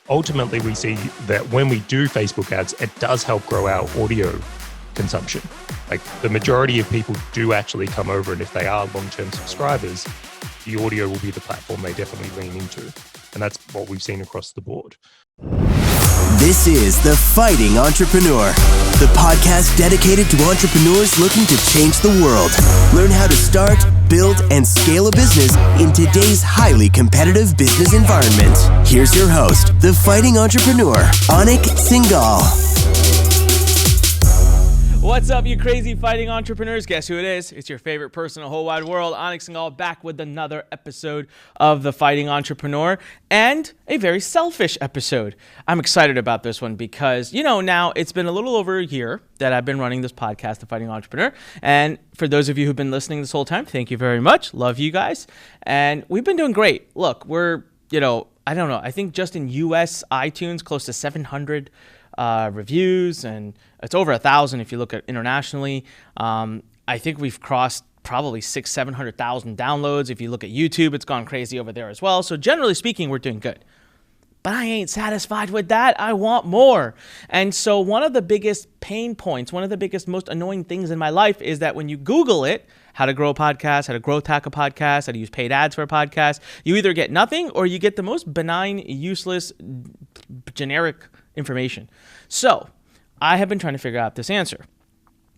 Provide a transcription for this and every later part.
ultimately we see that when we do Facebook ads, it does help grow our audio consumption. Like the majority of people do actually come over, and if they are long-term subscribers, the audio will be the platform they definitely lean into. And that's what we've seen across the board. This is The Fighting Entrepreneur, the podcast dedicated to entrepreneurs looking to change the world. Learn how to start, build, and scale a business in today's highly competitive business environment. Here's your host, The Fighting Entrepreneur, Anik Singal. What's up, you crazy fighting entrepreneurs? Guess who it is? It's your favorite person in the whole wide world, Anik Singal, back with another episode of The Fighting Entrepreneur, and a very selfish episode. I'm excited about this one because, now it's been a little over a year that I've been running this podcast, The Fighting Entrepreneur, and for those of you who've been listening this whole time, thank you very much. Love you guys, and we've been doing great. Look, we're, I don't know, I think just in US iTunes, close to 700 reviews, and it's over 1,000 if you look at internationally. I think we've crossed probably 600,000-700,000 downloads. If you look at YouTube, it's gone crazy over there as well. So generally speaking, we're doing good. But I ain't satisfied with that. I want more. And so one of the biggest pain points, one of the biggest, most annoying things in my life is that when you Google it, how to grow a podcast, how to growth hack a podcast, how to use paid ads for a podcast, you either get nothing or you get the most benign, useless, generic information. So I have been trying to figure out this answer.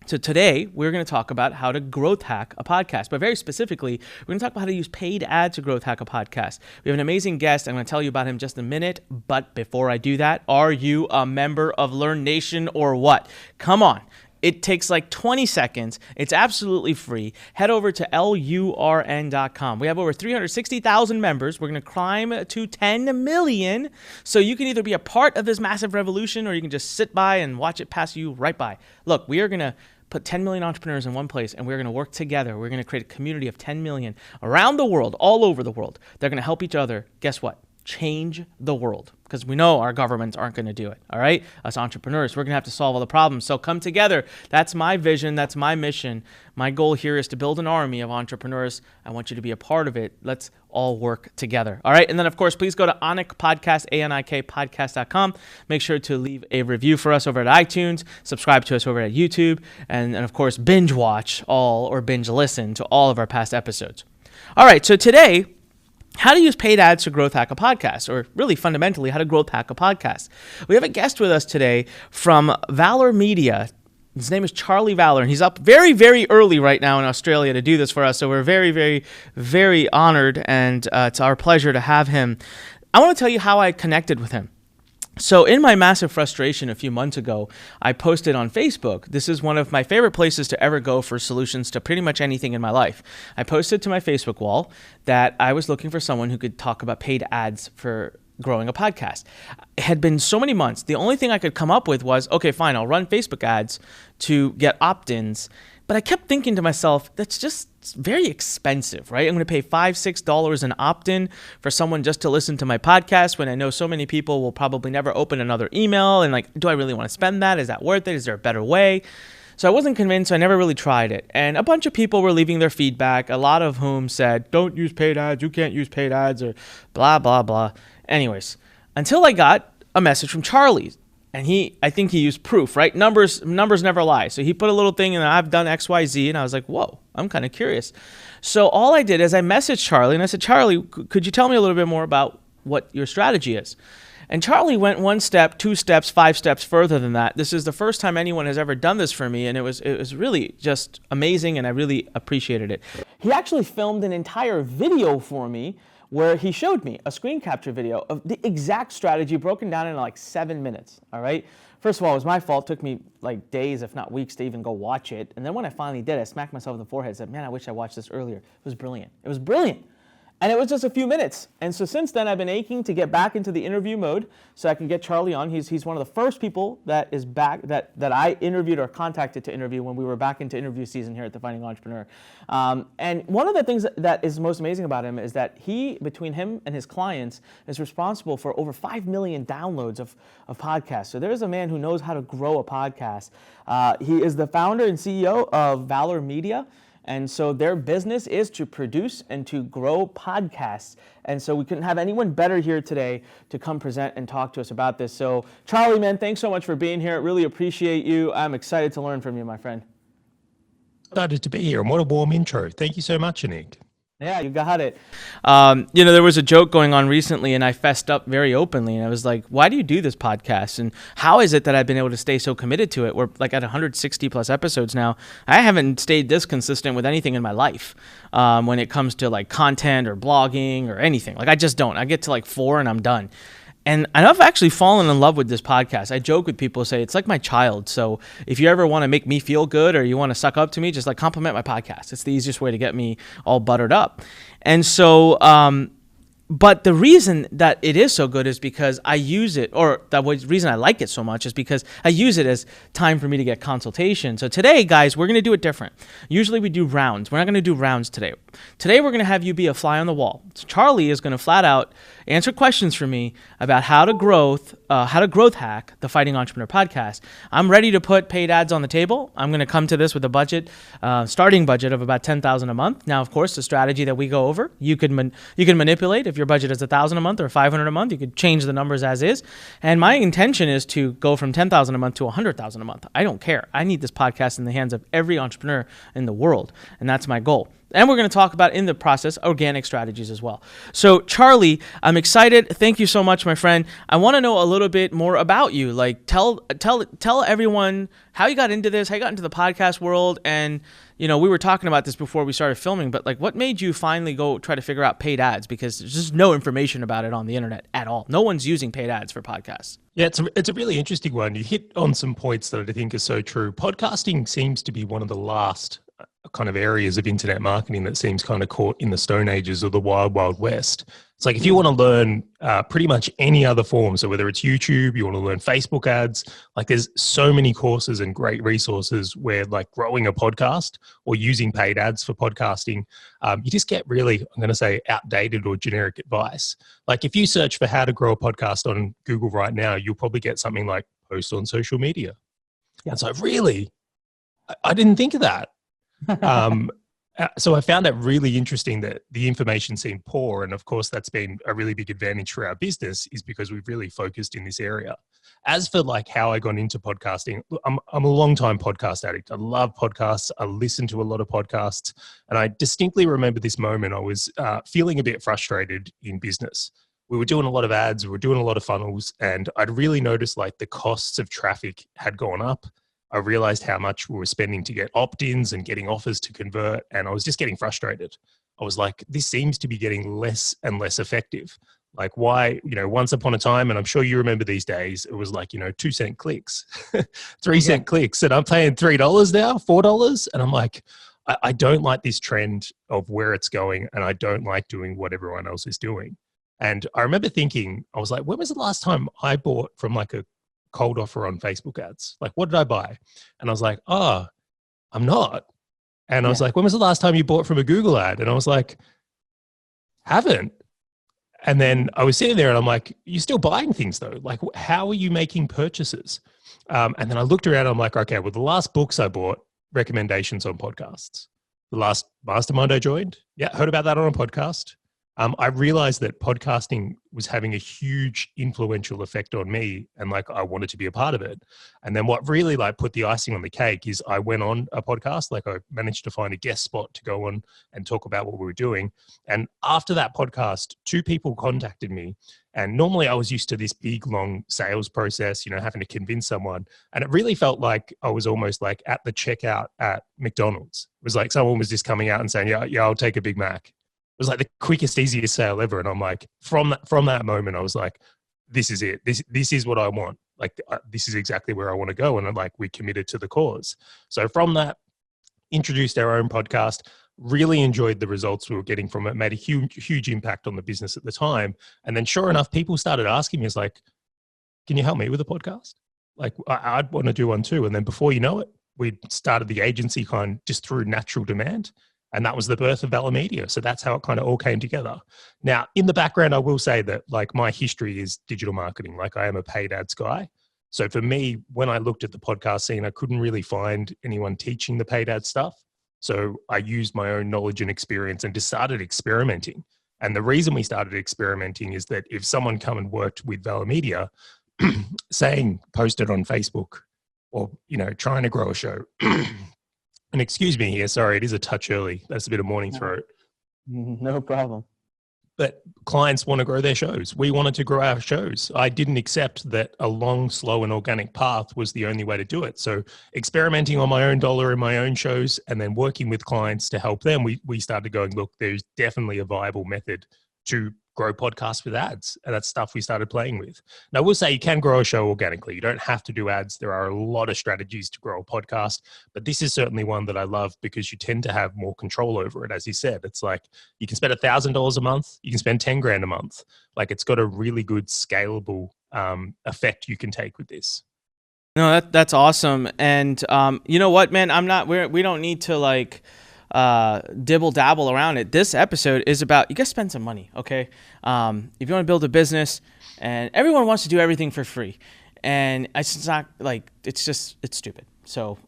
So today we're going to talk about how to growth hack a podcast, but very specifically, we're going to talk about how to use paid ads to growth hack a podcast. We have an amazing guest. I'm going to tell you about him in just a minute. But before I do that, are you a member of Lurn Nation or what? Come on. It takes like 20 seconds. It's absolutely free. Head over to lurn.com. We have over 360,000 members. We're going to climb to 10 million. So you can either be a part of this massive revolution or you can just sit by and watch it pass you right by. Look, we are going to put 10 million entrepreneurs in one place, and we're going to work together. We're going to create a community of 10 million around the world, all over the world. They're going to help each other. Guess what? Change the world, because we know our governments aren't going to do it. All right, us entrepreneurs, we're going to have to solve all the problems. So come together. That's my vision. That's my mission. My goal here is to build an army of entrepreneurs. I want you to be a part of it. Let's all work together. All right, and then of course, please go to Anik Podcast, ANIK podcast.com. Make sure to leave a review for us over at iTunes. Subscribe to us over at YouTube, and of course, binge watch all or binge listen to all of our past episodes. All right, so today, how to use paid ads to growth hack a podcast, or really fundamentally, how to growth hack a podcast. We have a guest with us today from Valher Media. His name is Charley Valher, and he's up very, very early right now in Australia to do this for us. So we're very, very, very honored, and it's our pleasure to have him. I want to tell you how I connected with him. So in my massive frustration a few months ago, I posted on Facebook. This is one of my favorite places to ever go for solutions to pretty much anything in my life. I posted to my Facebook wall that I was looking for someone who could talk about paid ads for growing a podcast. It had been so many months. The only thing I could come up with was, okay, fine, I'll run Facebook ads to get opt-ins. But I kept thinking to myself, that's just very expensive, right? I'm going to pay $5-6 an opt-in for someone just to listen to my podcast when I know so many people will probably never open another email. And like, do I really want to spend that? Is that worth it? Is there a better way? So I wasn't convinced. So I never really tried it. And a bunch of people were leaving their feedback, a lot of whom said, don't use paid ads. You can't use paid ads, or blah, blah, blah. Anyways, until I got a message from Charley. And I think he used proof, right? Numbers never lie. So he put a little thing in, I've done X, Y, Z, and I was like, whoa, I'm kind of curious. So all I did is I messaged Charley, and I said, Charley, could you tell me a little bit more about what your strategy is? And Charley went 1 step, 2 steps, 5 steps further than that. This is the first time anyone has ever done this for me, and it was really just amazing, and I really appreciated it. He actually filmed an entire video for me where he showed me a screen capture video of the exact strategy broken down in like 7 minutes, all right? First of all, it was my fault. It took me like days, if not weeks, to even go watch it. And then when I finally did, I smacked myself in the forehead and said, man, I wish I watched this earlier. It was brilliant. It was brilliant. And it was just a few minutes. And so since then, I've been aching to get back into the interview mode so I can get Charley on. He's one of the first people that is back that I interviewed or contacted to interview when we were back into interview season here at The Fighting Entrepreneur. And one of the things that is most amazing about him is that between him and his clients, is responsible for over 5 million downloads of podcasts. So there's a man who knows how to grow a podcast. He is the founder and CEO of Valher Media. And so their business is to produce and to grow podcasts. And so we couldn't have anyone better here today to come present and talk to us about this. So Charley, man, thanks so much for being here. Really appreciate you. I'm excited to learn from you, my friend. Excited to be here, and what a warm intro. Thank you so much, Anik. Yeah, you got it. There was a joke going on recently, and I fessed up very openly. And I was like, why do you do this podcast? And how is it that I've been able to stay so committed to it? We're like at 160 plus episodes now. I haven't stayed this consistent with anything in my life when it comes to like content or blogging or anything. Like I just don't. I get to like 4 and I'm done. And I've actually fallen in love with this podcast. I joke with people, say it's like my child. So if you ever want to make me feel good or you want to suck up to me, just like compliment my podcast. It's the easiest way to get me all buttered up. And so, but the reason that it is so good is because I use it, or the reason I like it so much is because I use it as time for me to get consultation. So today, guys, we're going to do it different. Usually we do rounds. We're not going to do rounds today. Today, we're going to have you be a fly on the wall. So Charley is going to flat out answer questions for me about how to growth hack the Fighting Entrepreneur podcast. I'm ready to put paid ads on the table. I'm going to come to this with a budget, starting budget of about $10,000 a month. Now, of course, the strategy that we go over, you can manipulate. If your budget is $1,000 a month or $500 a month, you could change the numbers as is. And my intention is to go from $10,000 a month to $100,000 a month. I don't care. I need this podcast in the hands of every entrepreneur in the world, and that's my goal. And we're going to talk about, in the process, organic strategies as well. So, Charley, I'm excited. Thank you so much, my friend. I want to know a little bit more about you. Like, tell everyone how you got into this, how you got into the podcast world. And, we were talking about this before we started filming, but like, what made you finally go try to figure out paid ads? Because there's just no information about it on the internet at all. No one's using paid ads for podcasts. Yeah, it's a really interesting one. You hit on some points that I think are so true. Podcasting seems to be one of the last kind of areas of internet marketing that seems kind of caught in the Stone Ages or the Wild Wild West. It's like if you want to learn pretty much any other form, so whether it's YouTube, you want to learn Facebook ads, like there's so many courses and great resources where like growing a podcast or using paid ads for podcasting, you just get really, I'm going to say, outdated or generic advice. Like if you search for how to grow a podcast on Google right now, you'll probably get something like post on social media. Yeah. And so really, I didn't think of that. So I found that really interesting that the information seemed poor. And of course, that's been a really big advantage for our business is because we've really focused in this area. As for like how I got into podcasting, I'm a long-time podcast addict. I love podcasts. I listen to a lot of podcasts. And I distinctly remember this moment. I was feeling a bit frustrated in business. We were doing a lot of ads. We were doing a lot of funnels. And I'd really noticed like the costs of traffic had gone up. I realized how much we were spending to get opt-ins and getting offers to convert. And I was just getting frustrated. I was like, this seems to be getting less and less effective. Like why, once upon a time, and I'm sure you remember these days, it was like, 2-cent clicks, 3-cent clicks. And I'm paying $3 now, $4. And I'm like, I don't like this trend of where it's going. And I don't like doing what everyone else is doing. And I remember thinking, I was like, when was the last time I bought from like a cold offer on Facebook ads? Like, what did I buy? And I was like, I'm not. And I was like, when was the last time you bought from a Google ad? And I was like, haven't. And then I was sitting there and I'm like, you're still buying things though. Like, how are you making purchases? And then I looked around and I'm like, okay, well, the last books I bought, recommendations on podcasts. The last mastermind I joined, heard about that on a podcast. I realized that podcasting was having a huge influential effect on me and like I wanted to be a part of it. And then what really like put the icing on the cake is I went on a podcast, like I managed to find a guest spot to go on and talk about what we were doing. And after that podcast, 2 people contacted me. And normally I was used to this big, long sales process, having to convince someone. And it really felt like I was almost like at the checkout at McDonald's. It was like someone was just coming out and saying, yeah, I'll take a Big Mac. It was like the quickest, easiest sale ever. And I'm like, from that moment, I was like, this is it. This is what I want. Like, this is exactly where I want to go. And I'm like, we committed to the cause. So from that, introduced our own podcast, really enjoyed the results we were getting from it, made a huge impact on the business at the time. And then sure enough, people started asking me, it's like, can you help me with a podcast? Like, I'd want to do one too. And then before you know it, we started the agency kind of just through natural demand. And that was the birth of Valher Media. So that's how it kind of all came together. Now, in the background, I will say that like my history is digital marketing. Like I am a paid ads guy. So for me, when I looked at the podcast scene, I couldn't really find anyone teaching the paid ad stuff. So I used my own knowledge and experience and just started experimenting. And the reason we started experimenting is that if someone come and worked with Valor Media, saying posted on Facebook or, trying to grow a show, and excuse me here, sorry, it is a touch early. That's a bit of morning throat. No problem. But clients want to grow their shows. We wanted to grow our shows. I didn't accept that a long, slow, and organic path was the only way to do it. So experimenting on my own dollar in my own shows and then working with clients to help them, we started going, look, there's definitely a viable method to grow podcasts with ads. And that's stuff we started playing with. Now, I will say you can grow a show organically. You don't have to do ads. There are a lot of strategies to grow a podcast, but this is certainly one that I love because you tend to have more control over it. As you said, it's like you can spend $1,000 a month. You can spend 10 grand a month. Like it's got a really good scalable effect you can take with this. No, that's awesome. And you know what, man, we don't need to like dibble dabble around it. This episode is about, you gotta spend some money. Okay. If you want to build a business, and everyone wants to do everything for free, and it's not like, it's stupid. So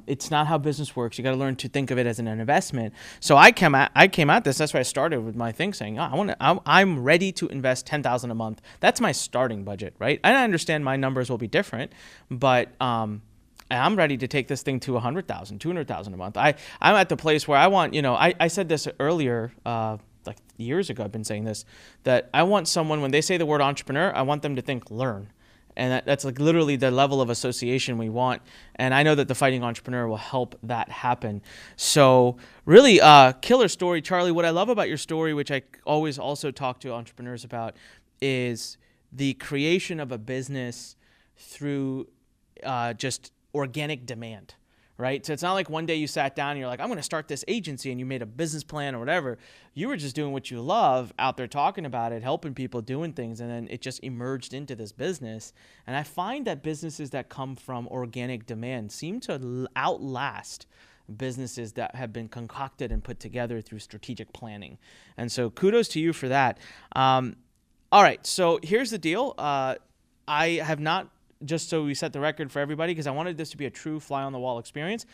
it's not how business works. You got to learn to think of it as an investment. So I came at this. That's why I started with my thing saying, I'm ready to invest $10,000 a month. That's my starting budget, right? And I understand my numbers will be different, but I'm ready to take this thing to $100,000, $200,000 a month. I'm at the place where I want, I said this earlier, like years ago, I've been saying this, that I want someone, when they say the word entrepreneur, I want them to think Lurn. And that's like literally the level of association we want. And I know that the Fighting Entrepreneur will help that happen. So really, killer story, Charlie. What I love about your story, which I always also talk to entrepreneurs about, is the creation of a business through just organic demand, right? So it's not like one day you sat down and you're like, I'm going to start this agency, and you made a business plan or whatever. You were just doing what you love, out there talking about it, helping people, doing things, and then it just emerged into this business. And I find that businesses that come from organic demand seem to outlast businesses that have been concocted and put together through strategic planning. And so kudos to you for that. All right, so here's the deal. I have not, just so we set the record for everybody, because I wanted this to be a true fly-on-the-wall experience.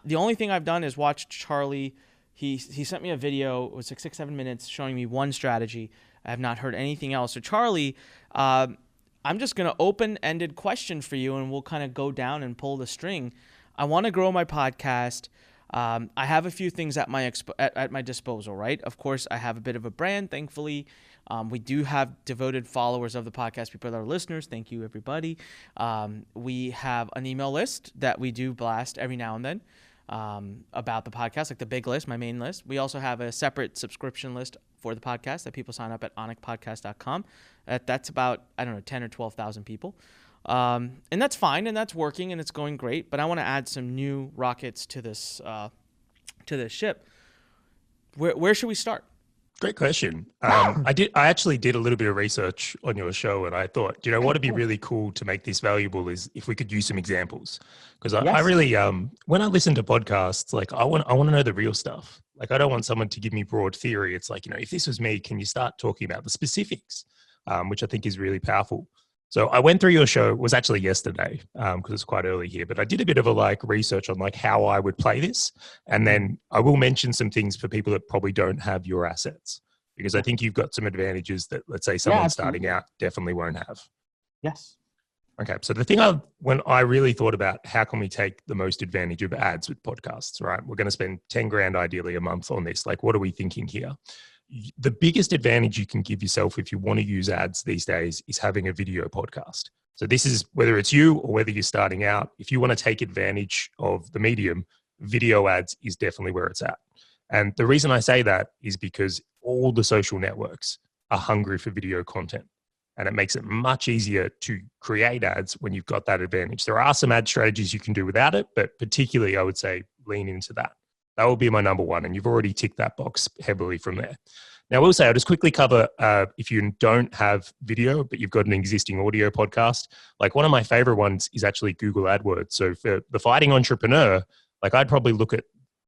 The only thing I've done is watch Charlie. He sent me a video. It was like 6-7 minutes showing me one strategy. I have not heard anything else. So Charlie, I'm just going to open-ended question for you, and we'll kind of go down and pull the string. I want to grow my podcast. I have a few things at my disposal, right? Of course, I have a bit of a brand, thankfully. We do have devoted followers of the podcast, people that are listeners. Thank you, everybody. We have an email list that we do blast every now and then about the podcast, like the big list, my main list. We also have a separate subscription list for the podcast that people sign up at onicpodcast.com. That's about, 10 or 12,000 people. And that's fine, and that's working, and it's going great. But I want to add some new rockets to this ship. Where should we start? Great question. I actually did a little bit of research on your show, and I thought, what would be really cool to make this valuable is if we could use some examples. Because I really, when I listen to podcasts, like I want to know the real stuff. Like I don't want someone to give me broad theory. It's like, if this was me, can you start talking about the specifics, which I think is really powerful. So I went through your show. It was actually yesterday because it's quite early here, but I did a bit of a research on how I would play this. And then I will mention some things for people that probably don't have your assets, because I think you've got some advantages that, let's say, someone starting out definitely won't have. Yes. Okay. So the thing when I really thought about how can we take the most advantage of ads with podcasts, right? We're going to spend 10 grand ideally a month on this. Like, what are we thinking here? The biggest advantage you can give yourself if you want to use ads these days is having a video podcast. So this is whether it's you or whether you're starting out. If you want to take advantage of the medium, video ads is definitely where it's at. And the reason I say that is because all the social networks are hungry for video content. And it makes it much easier to create ads when you've got that advantage. There are some ad strategies you can do without it, but particularly I would say lean into that. That will be my number one. And you've already ticked that box heavily from there. Now, I will say, I'll just quickly cover if you don't have video, but you've got an existing audio podcast. Like one of my favorite ones is actually Google AdWords. So for the Fighting Entrepreneur, I'd probably look at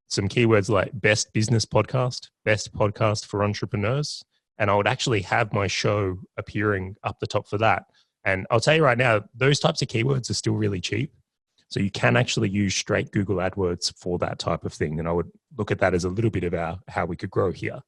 some keywords like best business podcast, best podcast for entrepreneurs. And I would actually have my show appearing up the top for that. And I'll tell you right now, those types of keywords are still really cheap. So you can actually use straight Google AdWords for that type of thing. And I would look at that as a little bit of how we could grow here.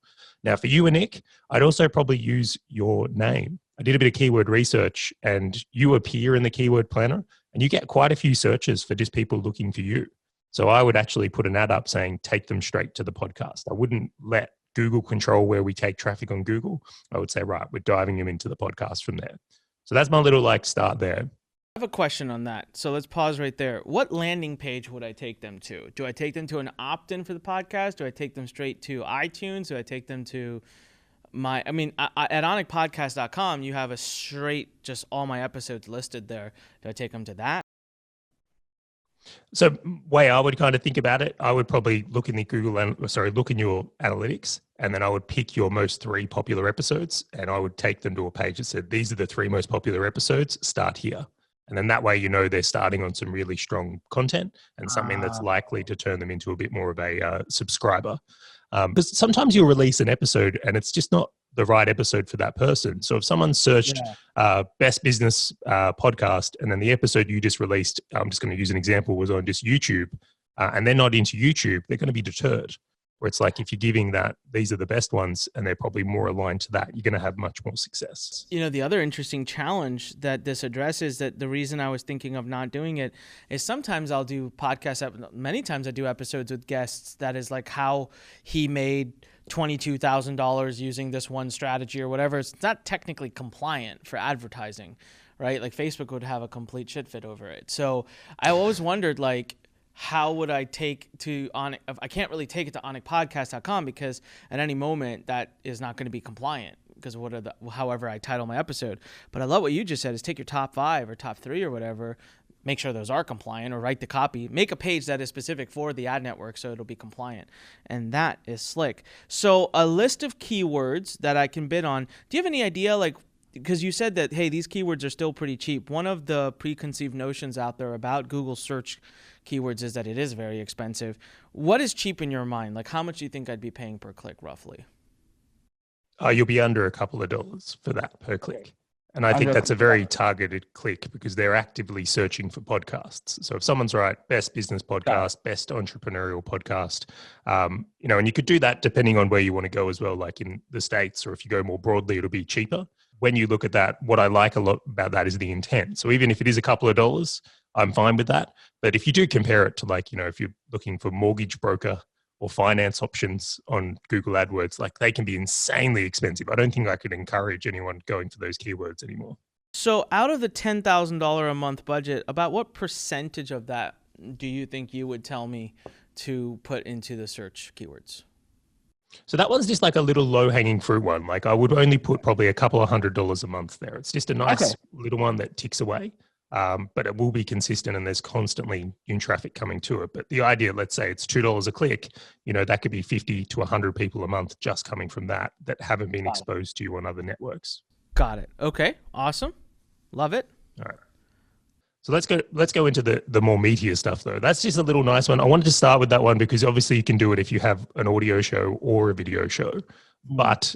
Now for you, Anik, I'd also probably use your name. I did a bit of keyword research and you appear in the keyword planner and you get quite a few searches for just people looking for you. So I would actually put an ad up saying, take them straight to the podcast. I wouldn't let Google control where we take traffic on Google. I would say, right, we're diving them into the podcast from there. So that's my little start there. I have a question on that. So let's pause right there. What landing page would I take them to? Do I take them to an opt-in for the podcast? Do I take them straight to iTunes? Do I take them to at onicpodcast.com, you have a straight, just all my episodes listed there. Do I take them to that? So way I would kind of think about it, I would probably look in your analytics, and then I would pick your most 3 popular episodes and I would take them to a page that said, these are the 3 most popular episodes, start here. And then that way, they're starting on some really strong content and something that's likely to turn them into a bit more of a subscriber. But sometimes you'll release an episode and it's just not the right episode for that person. So if someone searched best business podcast and then the episode you just released, I'm just going to use an example, was on just YouTube and they're not into YouTube, they're going to be deterred. Where it's like, if you're giving that, these are the best ones and they're probably more aligned to that, you're going to have much more success. The other interesting challenge that this addresses, that the reason I was thinking of not doing it is sometimes I'll do podcasts, many times I do episodes with guests that is like how he made $22,000 using this one strategy or whatever. It's not technically compliant for advertising, right? Like Facebook would have a complete shit fit over it. So I always wondered, how would I take to Anik? I can't really take it to onicpodcast.com because at any moment that is not going to be compliant because of however I title my episode. But I love what you just said is take your top 5 or top 3 or whatever, make sure those are compliant or write the copy, make a page that is specific for the ad network so it'll be compliant. And that is slick. So a list of keywords that I can bid on. Do you have any idea, because you said that, hey, these keywords are still pretty cheap. One of the preconceived notions out there about Google search keywords is that it is very expensive. What is cheap in your mind? How much do you think I'd be paying per click roughly? You'll be under a couple of dollars for that per click. And I think that's a very targeted click because they're actively searching for podcasts. So if someone's best business podcast, best entrepreneurial podcast, and you could do that depending on where you want to go as well, like in the States, or if you go more broadly, it'll be cheaper. When you look at that, what I like a lot about that is the intent. So even if it is a couple of dollars, I'm fine with that. But if you do compare it to if you're looking for mortgage broker or finance options on Google AdWords, they can be insanely expensive. I don't think I could encourage anyone going for those keywords anymore. So out of the $10,000 a month budget, about what percentage of that do you think you would tell me to put into the search keywords? So that one's just a little low-hanging fruit one. I would only put probably a couple of $100 a month there. It's just a nice little one that ticks away, but it will be consistent and there's constantly new traffic coming to it. But the idea, let's say it's $2 a click, that could be 50 to 100 people a month just coming from that haven't been exposed to you on other networks. Got it. Okay. Awesome. Love it. All right. So let's go into the more meatier stuff though. That's just a little nice one. I wanted to start with that one because obviously you can do it if you have an audio show or a video show. But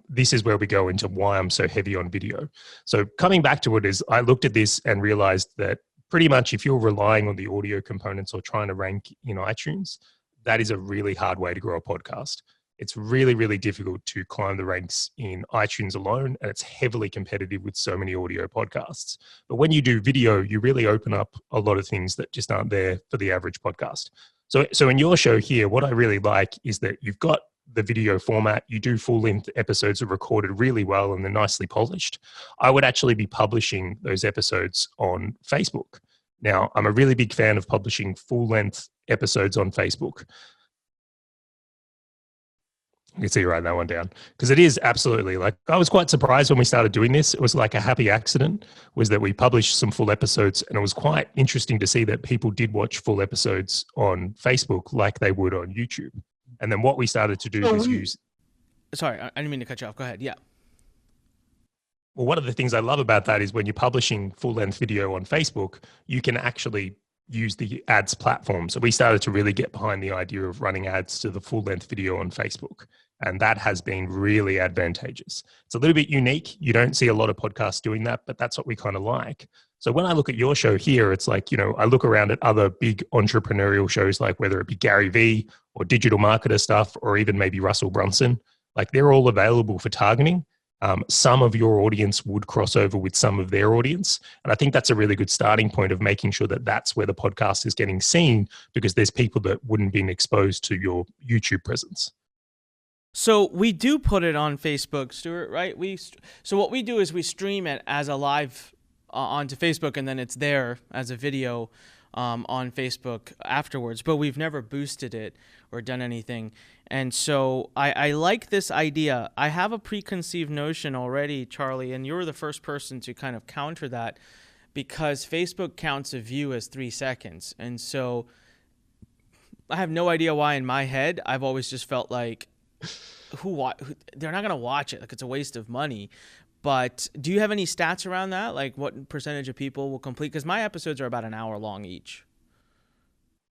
this is where we go into why I'm so heavy on video. So coming back to it is I looked at this and realized that pretty much if you're relying on the audio components or trying to rank in iTunes, that is a really hard way to grow a podcast. It's really, really difficult to climb the ranks in iTunes alone, and it's heavily competitive with so many audio podcasts. But when you do video, you really open up a lot of things that just aren't there for the average podcast. So in your show here, what I really like is that you've got the video format, you do full-length episodes that are recorded really well and they're nicely polished. I would actually be publishing those episodes on Facebook. Now, I'm a really big fan of publishing full-length episodes on Facebook. You can see you write that one down because it is absolutely I was quite surprised when we started doing this. It was like a happy accident was that we published some full episodes and it was quite interesting to see that people did watch full episodes on Facebook like they would on YouTube. And then what we started to do was use... Sorry, I didn't mean to cut you off. Go ahead. Yeah. Well, one of the things I love about that is when you're publishing full-length video on Facebook, you can actually use the ads platform. So we started to really get behind the idea of running ads to the full-length video on Facebook. And that has been really advantageous. It's a little bit unique. You don't see a lot of podcasts doing that, but that's what we kind of like. So when I look at your show here, it's like, I look around at other big entrepreneurial shows, like whether it be Gary Vee or digital marketer stuff, or even maybe Russell Brunson, like they're all available for targeting. Some of your audience would cross over with some of their audience. And I think that's a really good starting point of making sure that that's where the podcast is getting seen, because there's people that wouldn't been exposed to your YouTube presence. So we do put it on Facebook, Stuart, right? So what we do is we stream it as a live onto Facebook, and then it's there as a video on Facebook afterwards. But we've never boosted it or done anything. And so I like this idea. I have a preconceived notion already, Charlie, and you're the first person to kind of counter that, because Facebook counts a view as 3 seconds. And so I have no idea why in my head I've always just felt like, they're not going to watch it. Like, it's a waste of money. But do you have any stats around that? Like, what percentage of people will complete? Because my episodes are about an hour long each.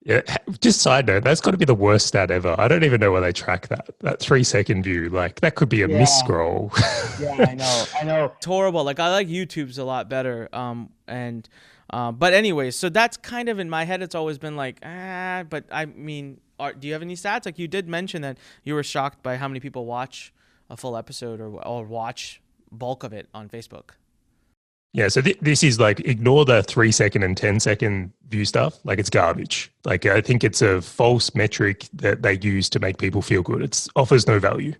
Yeah, just side note, that's got to be the worst stat ever. I don't even know where they track that 3 second view. Like, that could be a miss scroll. Yeah, I know. It's horrible. Like, I like YouTube's a lot better. But anyways, so that's kind of in my head. It's always been like, but I mean, do you have any stats? Like, you did mention that you were shocked by how many people watch a full episode or watch bulk of it on Facebook. Yeah, so this is like, ignore the 3 second and 10-second view stuff. Like, it's garbage. Like, I think it's a false metric that they use to make people feel good. It offers no value.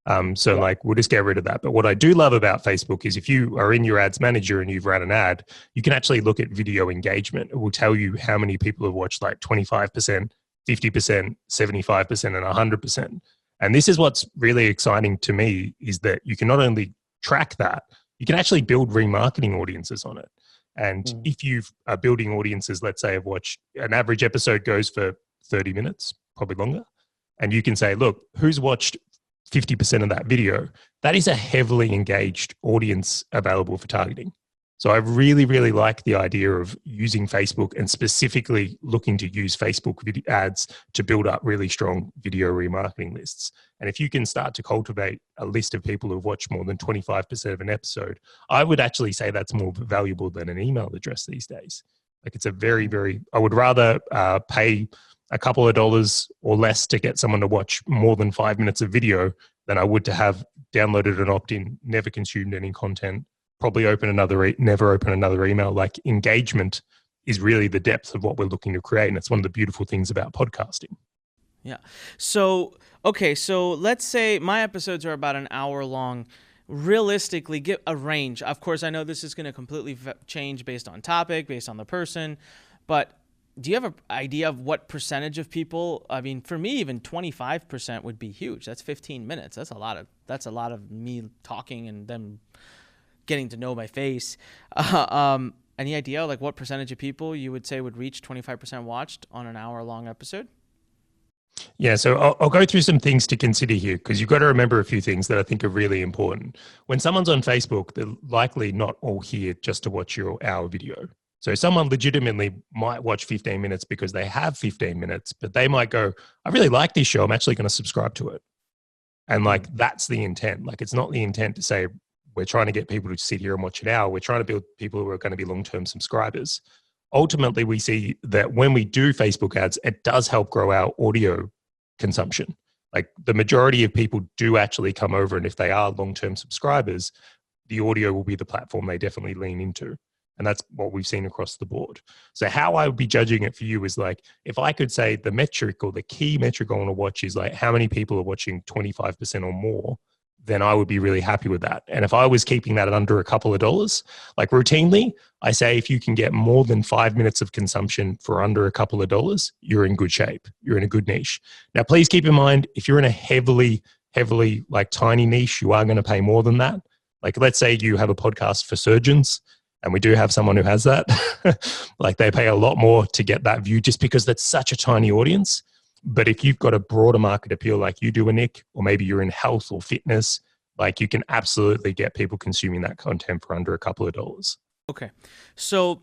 Like, we'll just get rid of that. But what I do love about Facebook is if you are in your ads manager and you've run an ad, you can actually look at video engagement. It will tell you how many people have watched, like 25%, 50%, 75%, and 100%. And this is what's really exciting to me, is that you can not only track that, you can actually build remarketing audiences on it. And if you are building audiences, let's say I've watched an average episode goes for 30 minutes, probably longer. And you can say, look, who's watched 50% of that video? That is a heavily engaged audience available for targeting. So I really, really like the idea of using Facebook and specifically looking to use Facebook video ads to build up really strong video remarketing lists. And if you can start to cultivate a list of people who've watched more than 25% of an episode, I would actually say that's more valuable than an email address these days. Like, it's a very, very, I would rather pay a couple of dollars or less to get someone to watch more than 5 minutes of video than I would to have downloaded an opt-in, never consumed any content, probably never open another email. Like, engagement is really the depth of what we're looking to create. And it's one of the beautiful things about podcasting. Yeah. So, okay. So let's say my episodes are about an hour long. Realistically, get a range. Of course, I know this is going to completely change based on topic, based on the person, but do you have an idea of what percentage of people? I mean, for me, even 25% would be huge. That's 15 minutes. That's a lot of me talking and them getting to know my face. Any idea, like, what percentage of people you would say would reach 25% watched on an hour-long episode? Yeah, so I'll go through some things to consider here, because you've got to remember a few things that I think are really important. When someone's on Facebook, they're likely not all here just to watch our video. So someone legitimately might watch 15 minutes because they have 15 minutes, but they might go, I really like this show. I'm actually going to subscribe to it. And like, that's the intent. Like, it's not the intent to say, we're trying to get people to sit here and watch an hour. We're trying to build people who are going to be long-term subscribers. Ultimately, we see that when we do Facebook ads, it does help grow our audio consumption. Like, the majority of people do actually come over, and if they are long-term subscribers, the audio will be the platform they definitely lean into. And that's what we've seen across the board. So how I would be judging it for you is, like, if I could say the metric or the key metric I want to watch is like how many people are watching 25% or more, then I would be really happy with that. And if I was keeping that at under a couple of dollars, like routinely, I say if you can get more than 5 minutes of consumption for under a couple of dollars, you're in good shape. You're in a good niche. Now, please keep in mind, if you're in a heavily like tiny niche, you are going to pay more than that. Like, let's say you have a podcast for surgeons, and we do have someone who has that. Like, they pay a lot more to get that view just because that's such a tiny audience. But if you've got a broader market appeal like you do, Anik, or maybe you're in health or fitness, like, you can absolutely get people consuming that content for under a couple of dollars. Okay. So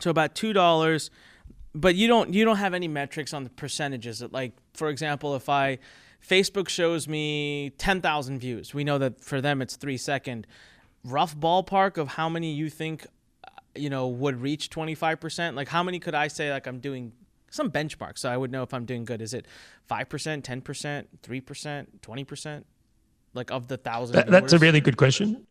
about $2, but you don't have any metrics on the percentages. Like, for example, if Facebook shows me 10,000 views. We know that for them it's 3 second. Rough ballpark of how many you think, would reach 25%? Like how many could I say like I'm doing some benchmark so I would know if I'm doing good? Is it 5%, 10%, 3%, 20%? Like of the 1,000 That's a really good question.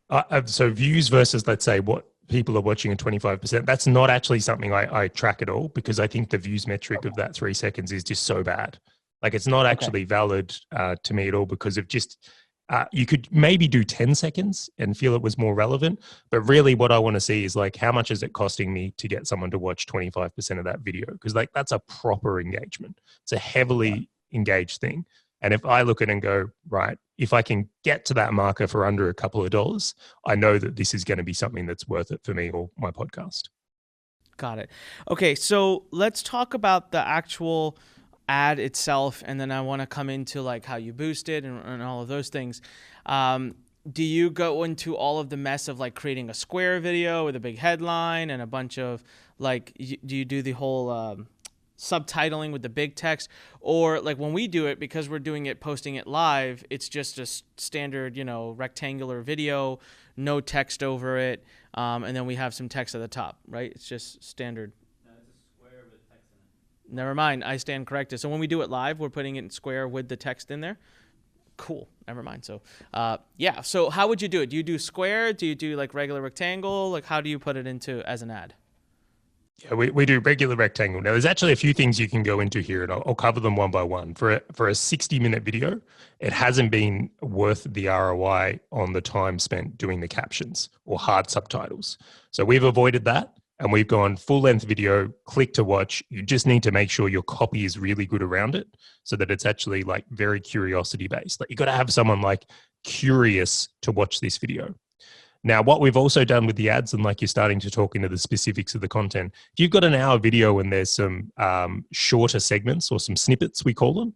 So views versus, let's say, what people are watching at 25%, that's not actually something I track at all, because I think the views metric of that 3 seconds is just so bad. Like it's not actually valid to me at all, because of just, you could maybe do 10 seconds and feel it was more relevant. But really what I want to see is like, how much is it costing me to get someone to watch 25% of that video? Because like that's a proper engagement. It's a heavily engaged thing. And if I look at it and go, right, if I can get to that marker for under a couple of dollars, I know that this is going to be something that's worth it for me or my podcast. Got it. Okay, so let's talk about the actual ad itself, and then I want to come into like how you boost it and all of those things. Do you go into all of the mess of like creating a square video with a big headline and a bunch of like, do you do the whole subtitling with the big text, or like when we do it, because we're doing it, posting it live, it's just a standard, rectangular video, no text over it, and then we have some text at the top, right? It's just standard. No, it's a square with text in it. Never mind, I stand corrected. So when we do it live, we're putting it in square with the text in there. Cool. Never mind. So, yeah. So how would you do it? Do you do square? Do you do like regular rectangle? Like how do you put it into as an ad? Yeah, we do regular rectangle. Now, there's actually a few things you can go into here, and I'll cover them one by one. For a 60-minute video, it hasn't been worth the ROI on the time spent doing the captions or hard subtitles. So we've avoided that, and we've gone full-length video, click to watch. You just need to make sure your copy is really good around it so that it's actually like very curiosity-based. Like you got to have someone like curious to watch this video. Now, what we've also done with the ads, and like you're starting to talk into the specifics of the content, if you've got an hour video and there's some shorter segments or some snippets, we call them,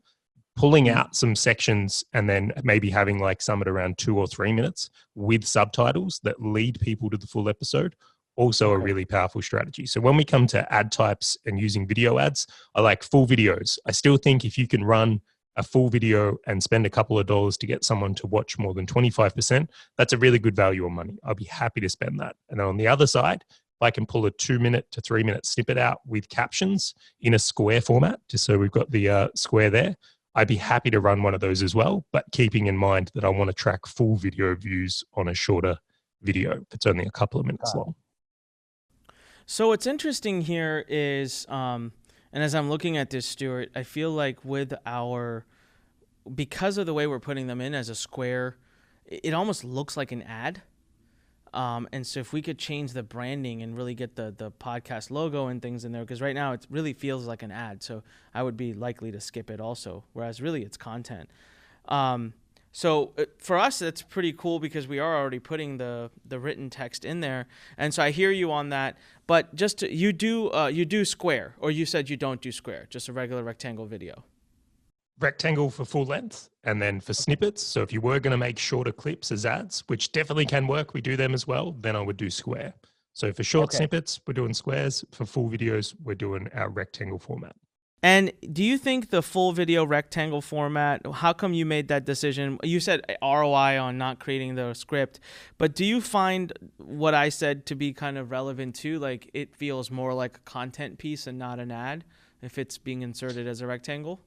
pulling out some sections and then maybe having like some at around 2 or 3 minutes with subtitles that lead people to the full episode, also a really powerful strategy. So when we come to ad types and using video ads, I like full videos. I still think if you can run a full video and spend a couple of dollars to get someone to watch more than 25%, that's a really good value on money. I'll be happy to spend that. And then on the other side, if I can pull a 2-minute to 3-minute snippet out with captions in a square format, just so we've got the square there, I'd be happy to run one of those as well, but keeping in mind that I want to track full video views on a shorter video if it's only a couple of minutes long. So what's interesting here is, and as I'm looking at this, Stuart, I feel like because of the way we're putting them in as a square, it almost looks like an ad. And so if we could change the branding and really get the podcast logo and things in there, because right now it really feels like an ad. So I would be likely to skip it also, whereas really it's content. So for us, that's pretty cool because we are already putting the written text in there. And so I hear you on that. But you do square, or you said you don't do square, just a regular rectangle video. Rectangle for full length, and then for snippets. So if you were going to make shorter clips as ads, which definitely can work, we do them as well, then I would do square. So for short snippets, we're doing squares. For full videos, we're doing our rectangle format. And do you think the full video rectangle format, how come you made that decision? You said ROI on not creating the script, but do you find what I said to be kind of relevant too? Like it feels more like a content piece and not an ad if it's being inserted as a rectangle?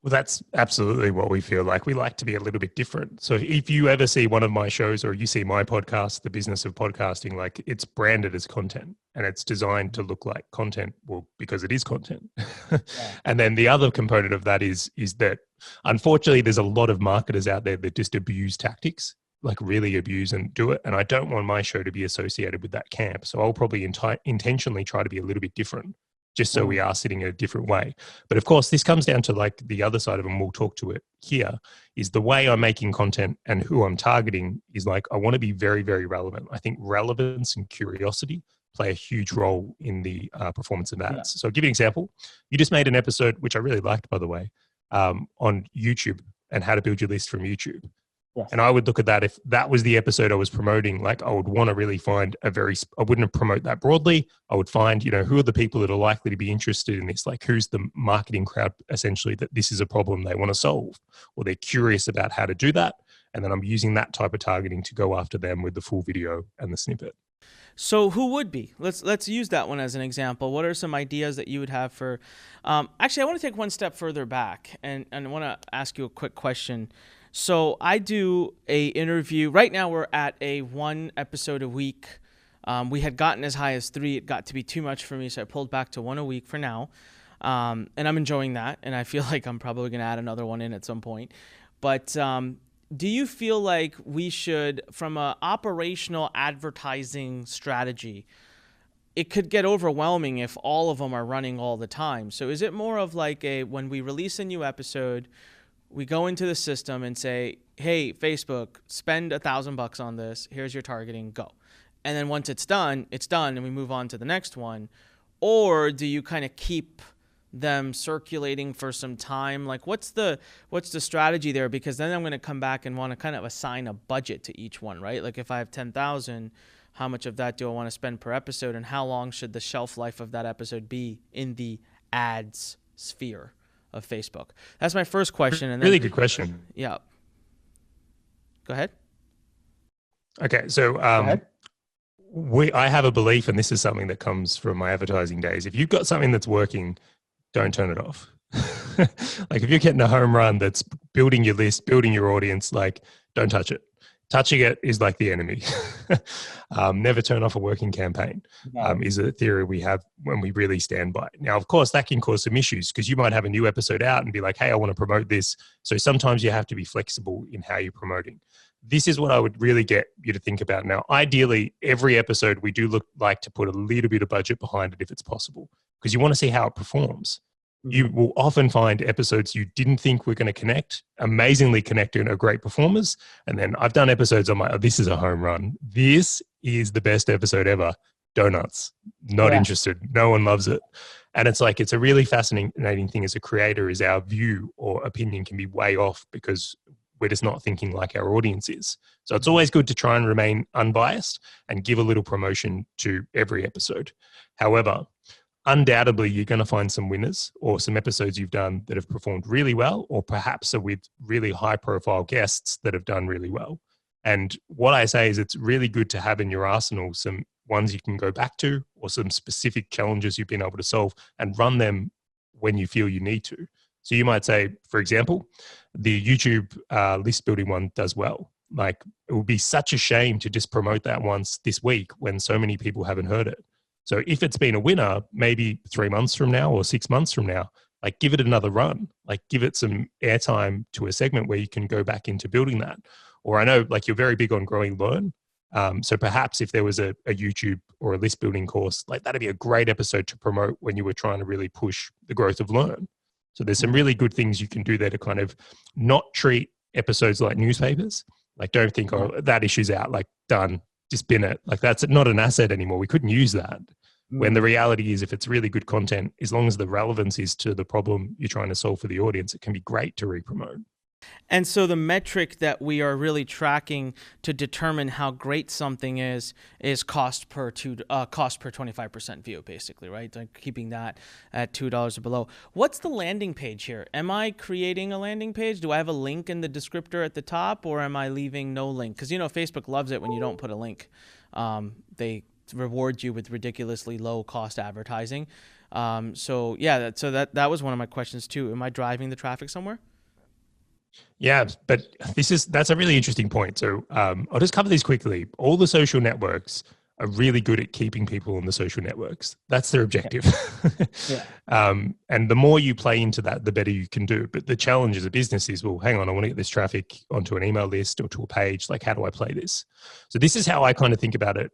Well, that's absolutely what we feel like. We like to be a little bit different. So if you ever see one of my shows or you see my podcast, The Business of Podcasting, like it's branded as content and it's designed to look like content, well, because it is content. Yeah. And then the other component of that is that unfortunately there's a lot of marketers out there that just abuse tactics, like really abuse and do it. And I don't want my show to be associated with that camp. So I'll probably intentionally try to be a little bit different, just so we are sitting in a different way. But of course, this comes down to like the other side of it, and we'll talk to it here, is the way I'm making content and who I'm targeting is like, I want to be very, very relevant. I think relevance and curiosity play a huge role in the performance of ads. Yeah. So I'll give you an example. You just made an episode, which I really liked, by the way, on YouTube and how to build your list from YouTube. Yes. And I would look at that. If that was the episode I was promoting, like I would want to really find I wouldn't promote that broadly. I would find, who are the people that are likely to be interested in this? Like who's the marketing crowd essentially that this is a problem they want to solve, or they're curious about how to do that. And then I'm using that type of targeting to go after them with the full video and the snippet. So who would be? Let's use that one as an example. What are some ideas that you would have for? Actually, I want to take one step further back and I want to ask you a quick question. So I do a interview right now. We're at a 1 episode a week. We had gotten as high as 3. It got to be too much for me, so I pulled back to 1 a week for now. And I'm enjoying that, and I feel like I'm probably going to add another one in at some point. But do you feel like we should, from an operational advertising strategy, it could get overwhelming if all of them are running all the time? So is it more of like when we release a new episode, we go into the system and say, hey, Facebook, spend $1,000 on this. Here's your targeting, go. And then once it's done, and we move on to the next one? Or do you kind of keep them circulating for some time? Like what's the strategy there? Because then I'm going to come back and want to kind of assign a budget to each one, right? Like if I have 10,000, how much of that do I want to spend per episode, and how long should the shelf life of that episode be in the ads sphere of Facebook? That's my first question. And then, really good question. Yeah. Go ahead. Okay. So, I have a belief, and this is something that comes from my advertising days. If you've got something that's working, don't turn it off. Like if you're getting a home run that's building your list, building your audience, like don't touch it. Touching it is like the enemy. Never turn off a working campaign is a theory we have when we really stand by. Now, of course, that can cause some issues because you might have a new episode out and be like, hey, I want to promote this. So sometimes you have to be flexible in how you're promoting. This is what I would really get you to think about. Now, ideally, every episode we do like to put a little bit of budget behind it if it's possible, because you want to see how it performs. You will often find episodes you didn't think were going to connect, amazingly connect and are great performers. And then I've done episodes on this is a home run. This is the best episode ever. Donuts. Not interested. No one loves it. And it's like, it's a really fascinating thing as a creator is our view or opinion can be way off because we're just not thinking like our audience is. So it's always good to try and remain unbiased and give a little promotion to every episode. However, undoubtedly, you're going to find some winners or some episodes you've done that have performed really well, or perhaps are with really high profile guests that have done really well. And what I say is it's really good to have in your arsenal some ones you can go back to or some specific challenges you've been able to solve and run them when you feel you need to. So you might say, for example, the YouTube list building one does well. Like it would be such a shame to just promote that once this week when so many people haven't heard it. So if it's been a winner, maybe 3 months from now or 6 months from now, like give it another run, like give it some airtime to a segment where you can go back into building that. Or I know like you're very big on growing Lurn. So perhaps if there was a YouTube or a list building course, like that'd be a great episode to promote when you were trying to really push the growth of Lurn. So there's some really good things you can do there to kind of not treat episodes like newspapers. Like don't think, oh, that issue's out, like done, just bin it. Like that's not an asset anymore. We couldn't use that. When the reality is if it's really good content, as long as the relevance is to the problem you're trying to solve for the audience, it can be great to re-promote. And so the metric that we are really tracking to determine how great something is cost per 25% view, basically, right? Like keeping that at $2 or below. What's the landing page here? Am I creating a landing page? Do I have a link in the descriptor at the top, or am I leaving no link? Because Facebook loves it when you don't put a link. They reward you with ridiculously low cost advertising. So that was one of my questions too. Am I driving the traffic somewhere? Yeah, but that's a really interesting point. So I'll just cover these quickly. All the social networks are really good at keeping people on the social networks. That's their objective. And the more you play into that, the better you can do. But the challenge as a business is, well, hang on, I want to get this traffic onto an email list or to a page. Like, how do I play this? So this is how I kind of think about it,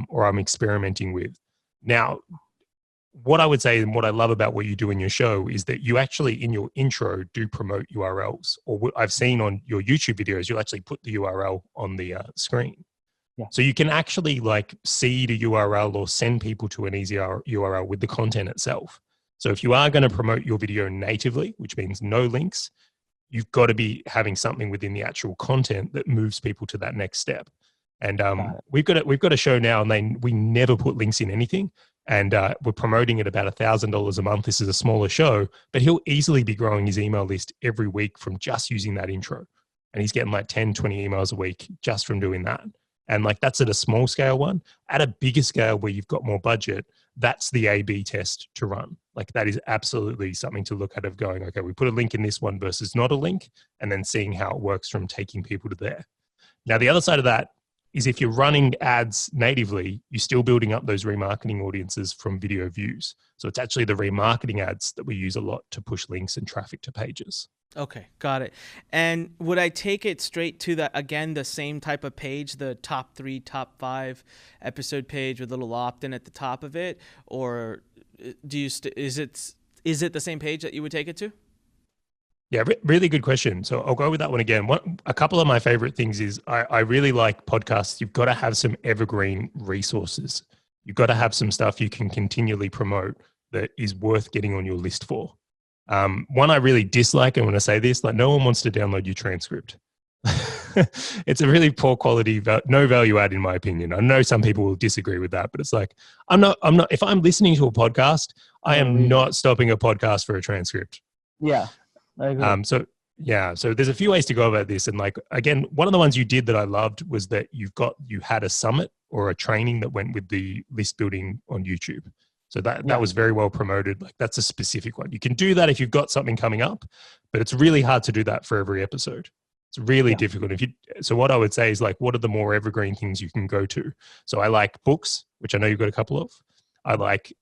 or I'm experimenting with. Now, what I would say and what I love about what you do in your show is that you actually, in your intro, do promote URLs. Or what I've seen on your YouTube videos, you'll actually put the URL on the screen. Yeah. So you can actually like seed a URL or send people to an easier URL with the content itself. So if you are going to promote your video natively, which means no links, you've got to be having something within the actual content that moves people to that next step. And we've got a show now, and we never put links in anything. And we're promoting it about $1,000 a month. This is a smaller show, but he'll easily be growing his email list every week from just using that intro. And he's getting like 10, 20 emails a week just from doing that. And like, that's at a small scale one. At a bigger scale where you've got more budget, that's the A/B test to run. Like, that is absolutely something to look at, of going, okay, we put a link in this one versus not a link, and then seeing how it works from taking people to there. Now, the other side of that is, if you're running ads natively, you're still building up those remarketing audiences from video views. So it's actually the remarketing ads that we use a lot to push links and traffic to pages. Okay, got it. And would I take it straight to that, again, the same type of page, the top 3, top 5 episode page with a little opt-in at the top of it? Or do you is it the same page that you would take it to? Yeah, really good question. So I'll go with that one again. A couple of my favorite things is, I really like podcasts. You've got to have some evergreen resources. You've got to have some stuff you can continually promote that is worth getting on your list for. One I really dislike, and when I say this, like, no one wants to download your transcript. It's a really poor quality, no value add, in my opinion. I know some people will disagree with that, but it's like, I'm not, if I'm listening to a podcast, I am not stopping a podcast for a transcript. Yeah. I agree. So there's a few ways to go about this. And like, again, one of the ones you did that I loved was that you had a summit or a training that went with the list building on YouTube. So that was very well promoted. Like, that's a specific one. You can do that if you've got something coming up, but it's really hard to do that for every episode. It's really difficult. So what I would say is, like, what are the more evergreen things you can go to? So I like books, which I know you've got a couple of. I like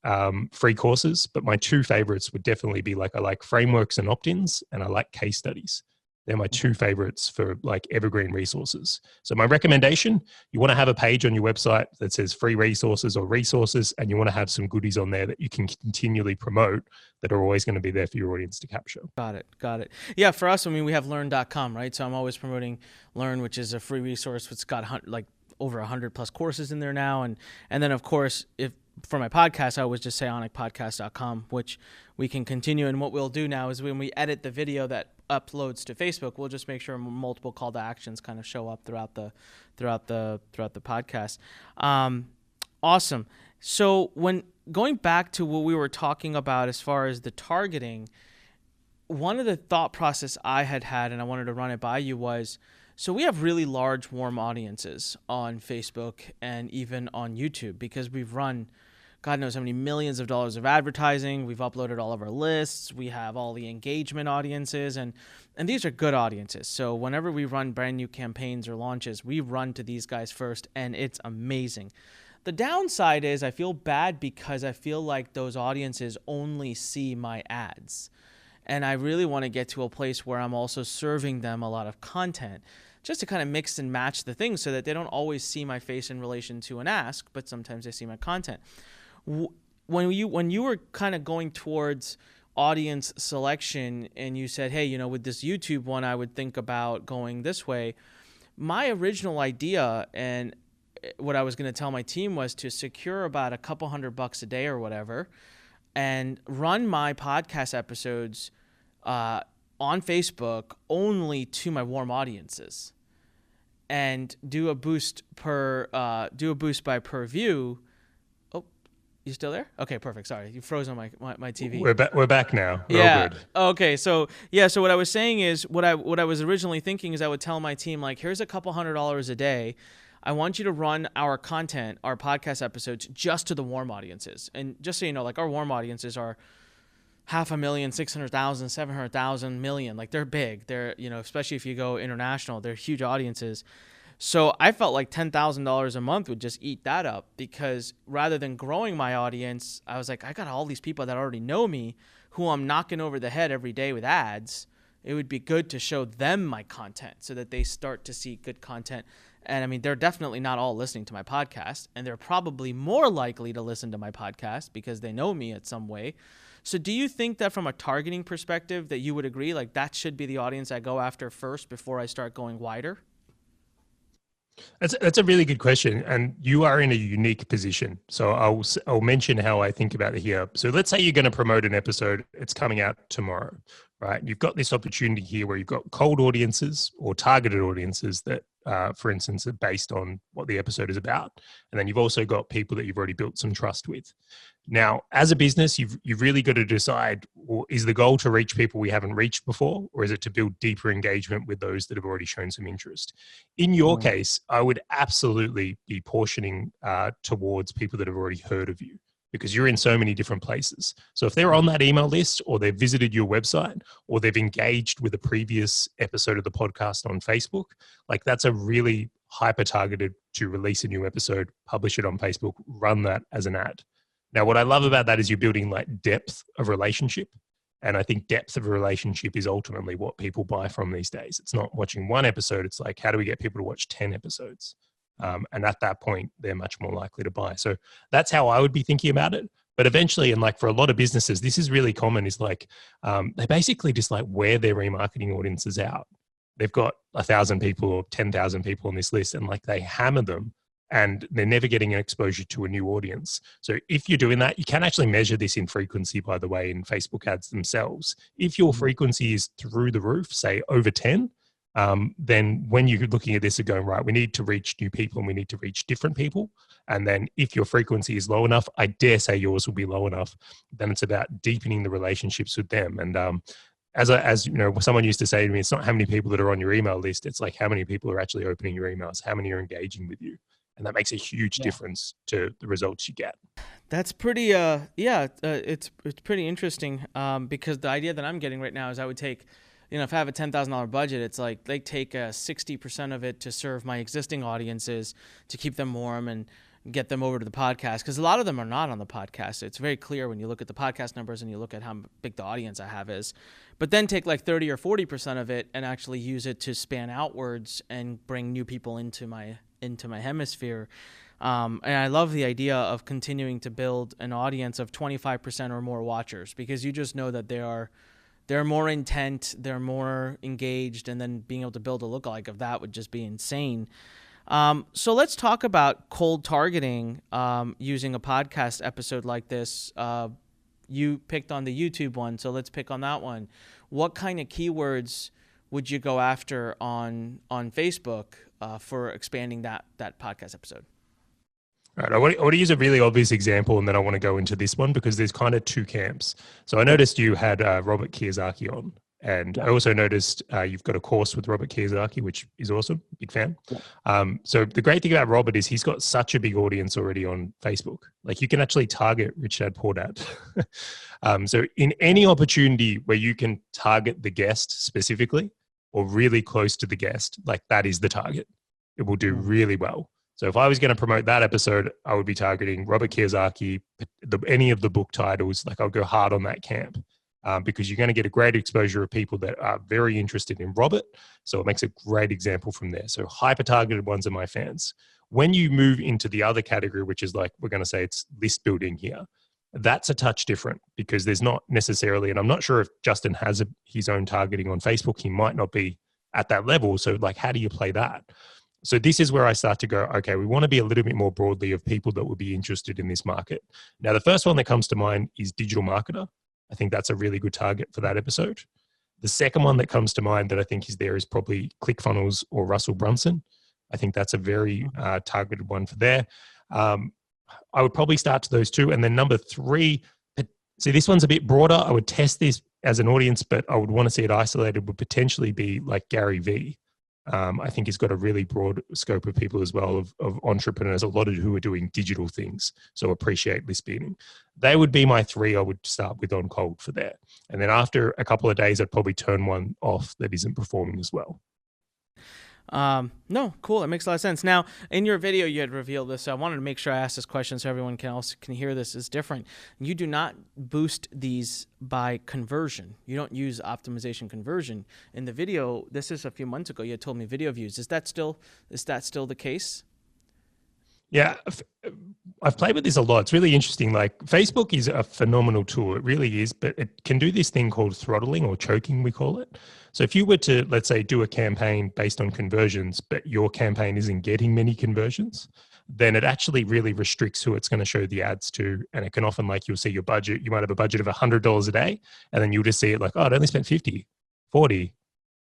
free courses, but my 2 favorites would definitely be, like, I like frameworks and opt-ins, and I like case studies. They're my 2 favorites for, like, evergreen resources. So my recommendation, you want to have a page on your website that says free resources or resources, and you want to have some goodies on there that you can continually promote that are always going to be there for your audience to capture. Got it. Yeah, for us, I mean, we have Lurn.com, right? So I'm always promoting Lurn, which is a free resource. It's got like over 100 plus courses in there now. And then, of course, if for my podcast, I always just say onicpodcast.com, which we can continue. And what we'll do now is, when we edit the video that uploads to Facebook, we'll just make sure multiple call to actions kind of show up throughout the podcast. Awesome. So when going back to what we were talking about as far as the targeting, one of the thought process I had, and I wanted to run it by you, was, so we have really large warm audiences on Facebook and even on YouTube, because we've run God knows how many millions of dollars of advertising. We've uploaded all of our lists. We have all the engagement audiences, and these are good audiences. So whenever we run brand new campaigns or launches, we run to these guys first, and it's amazing. The downside is, I feel bad because I feel like those audiences only see my ads. And I really want to get to a place where I'm also serving them a lot of content, just to kind of mix and match the things so that they don't always see my face in relation to an ask, but sometimes they see my content. When you were kind of going towards audience selection, and you said, hey, you know, with this YouTube one, I would think about going this way. My original idea, and what I was going to tell my team, was to secure about a couple $100 a day or whatever, and run my podcast episodes on Facebook only to my warm audiences, and do a boost by per view. You still there? Okay, perfect. Sorry, you froze on my TV. We're back now. We're all good. Okay, so what I was saying is, what I was originally thinking is, I would tell my team, like, here's a couple $100 a day. I want you to run our content, our podcast episodes, just to the warm audiences. And just so you know, like, our warm audiences are 500,000, 600,000, 700,000, million. Like, they're big. They're, you know, especially if you go international, they're huge audiences. So I felt like $10,000 a month would just eat that up, because rather than growing my audience, I was like, I got all these people that already know me, who I'm knocking over the head every day with ads. It would be good to show them my content so that they start to see good content. And I mean, they're definitely not all listening to my podcast, and they're probably more likely to listen to my podcast because they know me in some way. So do you think that from a targeting perspective that you would agree, like, that should be the audience I go after first before I start going wider? That's a really good question, and you are in a unique position. So I'll mention how I think about it here. So let's say you're going to promote an episode. It's coming out tomorrow. right? You've got this opportunity here where you've got cold audiences or targeted audiences that, for instance, are based on what the episode is about. And then you've also got people that you've already built some trust with. Now, as a business, you've really got to decide, well, is the goal to reach people we haven't reached before, or is it to build deeper engagement with those that have already shown some interest? In your case, I would absolutely be portioning towards people that have already heard of you, because you're in so many different places. So if they're on that email list, or they've visited your website, or they've engaged with a previous episode of the podcast on Facebook, like that's a really hyper targeted to release a new episode, publish it on Facebook, run that as an ad. Now, what I love about that is you're building like depth of relationship. And I think depth of a relationship is ultimately what people buy from these days. It's not watching one episode. It's like, how do we get people to watch 10 episodes? And at that point, they're much more likely to buy. So that's how I would be thinking about it. But eventually, and like for a lot of businesses, this is really common, is like they basically just like wear their remarketing audiences out. They've got 1,000 people or 10,000 people on this list, and like they hammer them, and they're never getting an exposure to a new audience. So if you're doing that, you can actually measure this in frequency, by the way, in Facebook ads themselves. If your frequency is through the roof, say over 10, then when you're looking at this and going, right, we need to reach new people and we need to reach different people. And then if your frequency is low enough, I dare say yours will be low enough, then it's about deepening the relationships with them. And as you know, someone used to say to me, it's not how many people that are on your email list, it's like how many people are actually opening your emails, how many are engaging with you. And that makes a huge difference to the results you get. That's pretty, it's pretty interesting because the idea that I'm getting right now is I would take, if I have a $10,000 budget, it's like they take 60% of it to serve my existing audiences, to keep them warm and get them over to the podcast. Because a lot of them are not on the podcast. It's very clear when you look at the podcast numbers and you look at how big the audience I have is. But then take like 30 or 40% of it and actually use it to span outwards and bring new people into my hemisphere. And I love the idea of continuing to build an audience of 25% or more watchers, because you just know that they're more intent, they're more engaged, and then being able to build a lookalike of that would just be insane. So let's talk about cold targeting using a podcast episode like this. You picked on the YouTube one, so let's pick on that one. What kind of keywords would you go after on Facebook for expanding that podcast episode? All right, I want to use a really obvious example, and then I want to go into this one because there's kind of two camps. So I noticed you had Robert Kiyosaki on, and I also noticed you've got a course with Robert Kiyosaki, which is awesome. Big fan. So the great thing about Robert is he's got such a big audience already on Facebook. Like you can actually target Rich Dad Poor Dad. So in any opportunity where you can target the guest specifically or really close to the guest, like that is the target. It will do really well. So if I was going to promote that episode, I would be targeting Robert Kiyosaki, any of the book titles. Like I'll go hard on that camp because you're going to get a great exposure of people that are very interested in Robert. So it makes a great example from there. So hyper-targeted ones are my fans. When you move into the other category, which is like, we're going to say it's list building here, that's a touch different because there's not necessarily, and I'm not sure if Justin has his own targeting on Facebook. He might not be at that level. So like, how do you play that? So this is where I start to go, okay, we want to be a little bit more broadly of people that would be interested in this market. Now, the first one that comes to mind is digital marketer. I think that's a really good target for that episode. The second one that comes to mind that I think is there is probably ClickFunnels or Russell Brunson. I think that's a very targeted one for there. I would probably start to those two. And then number three, see, this one's a bit broader. I would test this as an audience, but I would want to see it isolated, would potentially be like Gary Vee. I think he's got a really broad scope of people as well, of entrepreneurs, a lot of who are doing digital things. So appreciate list building. They would be my three I would start with on cold for that. And then after a couple of days, I'd probably turn one off that isn't performing as well. No, cool. That makes a lot of sense. Now, in your video, you had revealed this. So I wanted to make sure I asked this question so everyone can hear this is different. You do not boost these by conversion. You don't use optimization conversion. In the video, this is a few months ago, you had told me video views. Is that still the case? Yeah, I've played with this a lot. It's really interesting. Like Facebook is a phenomenal tool. It really is, but it can do this thing called throttling or choking, we call it. So if you were to, let's say, do a campaign based on conversions, but your campaign isn't getting many conversions, then it actually really restricts who it's going to show the ads to. And it can often, like, you'll see your budget, you might have a budget of $100 a day, and then you'll just see it like, oh, I only spent 50, 40.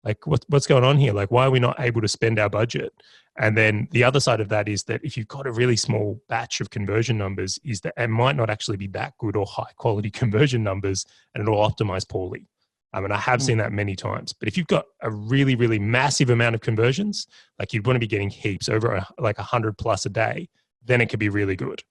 Like, what's going on here? Like, why are we not able to spend our budget? And then the other side of that is that if you've got a really small batch of conversion numbers, is that it might not actually be that good or high quality conversion numbers, and it'll optimize poorly. And I have seen that many times. But if you've got a really, really massive amount of conversions, like you'd want to be getting heaps over like 100 plus a day, then it could be really good.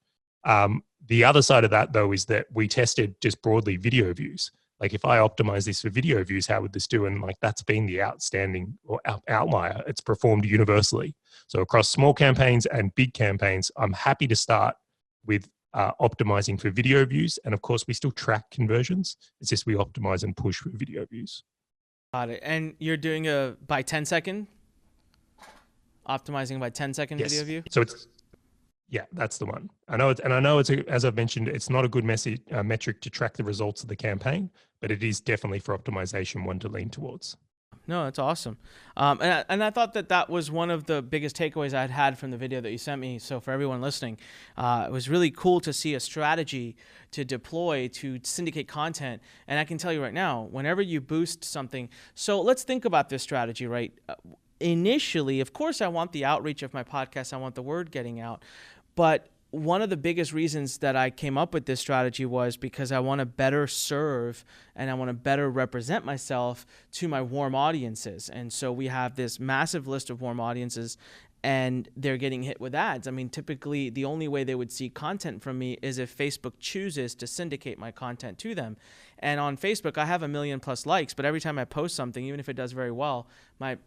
The other side of that, though, is that we tested just broadly video views. Like, if I optimize this for video views, how would this do? And like, that's been the outstanding or outlier. It's performed universally. So across small campaigns and big campaigns, I'm happy to start with optimizing for video views. And of course, we still track conversions. It's just we optimize and push for video views. Got it. And you're doing a by 10 second? Optimizing by 10-second video view? So yeah, that's the one. I know it's as I've mentioned, it's not a good metric to track the results of the campaign, but it is definitely for optimization one to lean towards. No, that's awesome. And I thought that was one of the biggest takeaways I had from the video that you sent me. So for everyone listening, it was really cool to see a strategy to deploy to syndicate content. And I can tell you right now, whenever you boost something, so let's think about this strategy, right? Initially, of course, I want the outreach of my podcast. I want the word getting out. But one of the biggest reasons that I came up with this strategy was because I want to better serve and I want to better represent myself to my warm audiences. And so we have this massive list of warm audiences and they're getting hit with ads. I mean, typically the only way they would see content from me is if Facebook chooses to syndicate my content to them. And on Facebook, I have 1 million plus likes, but every time I post something, even if it does very well, my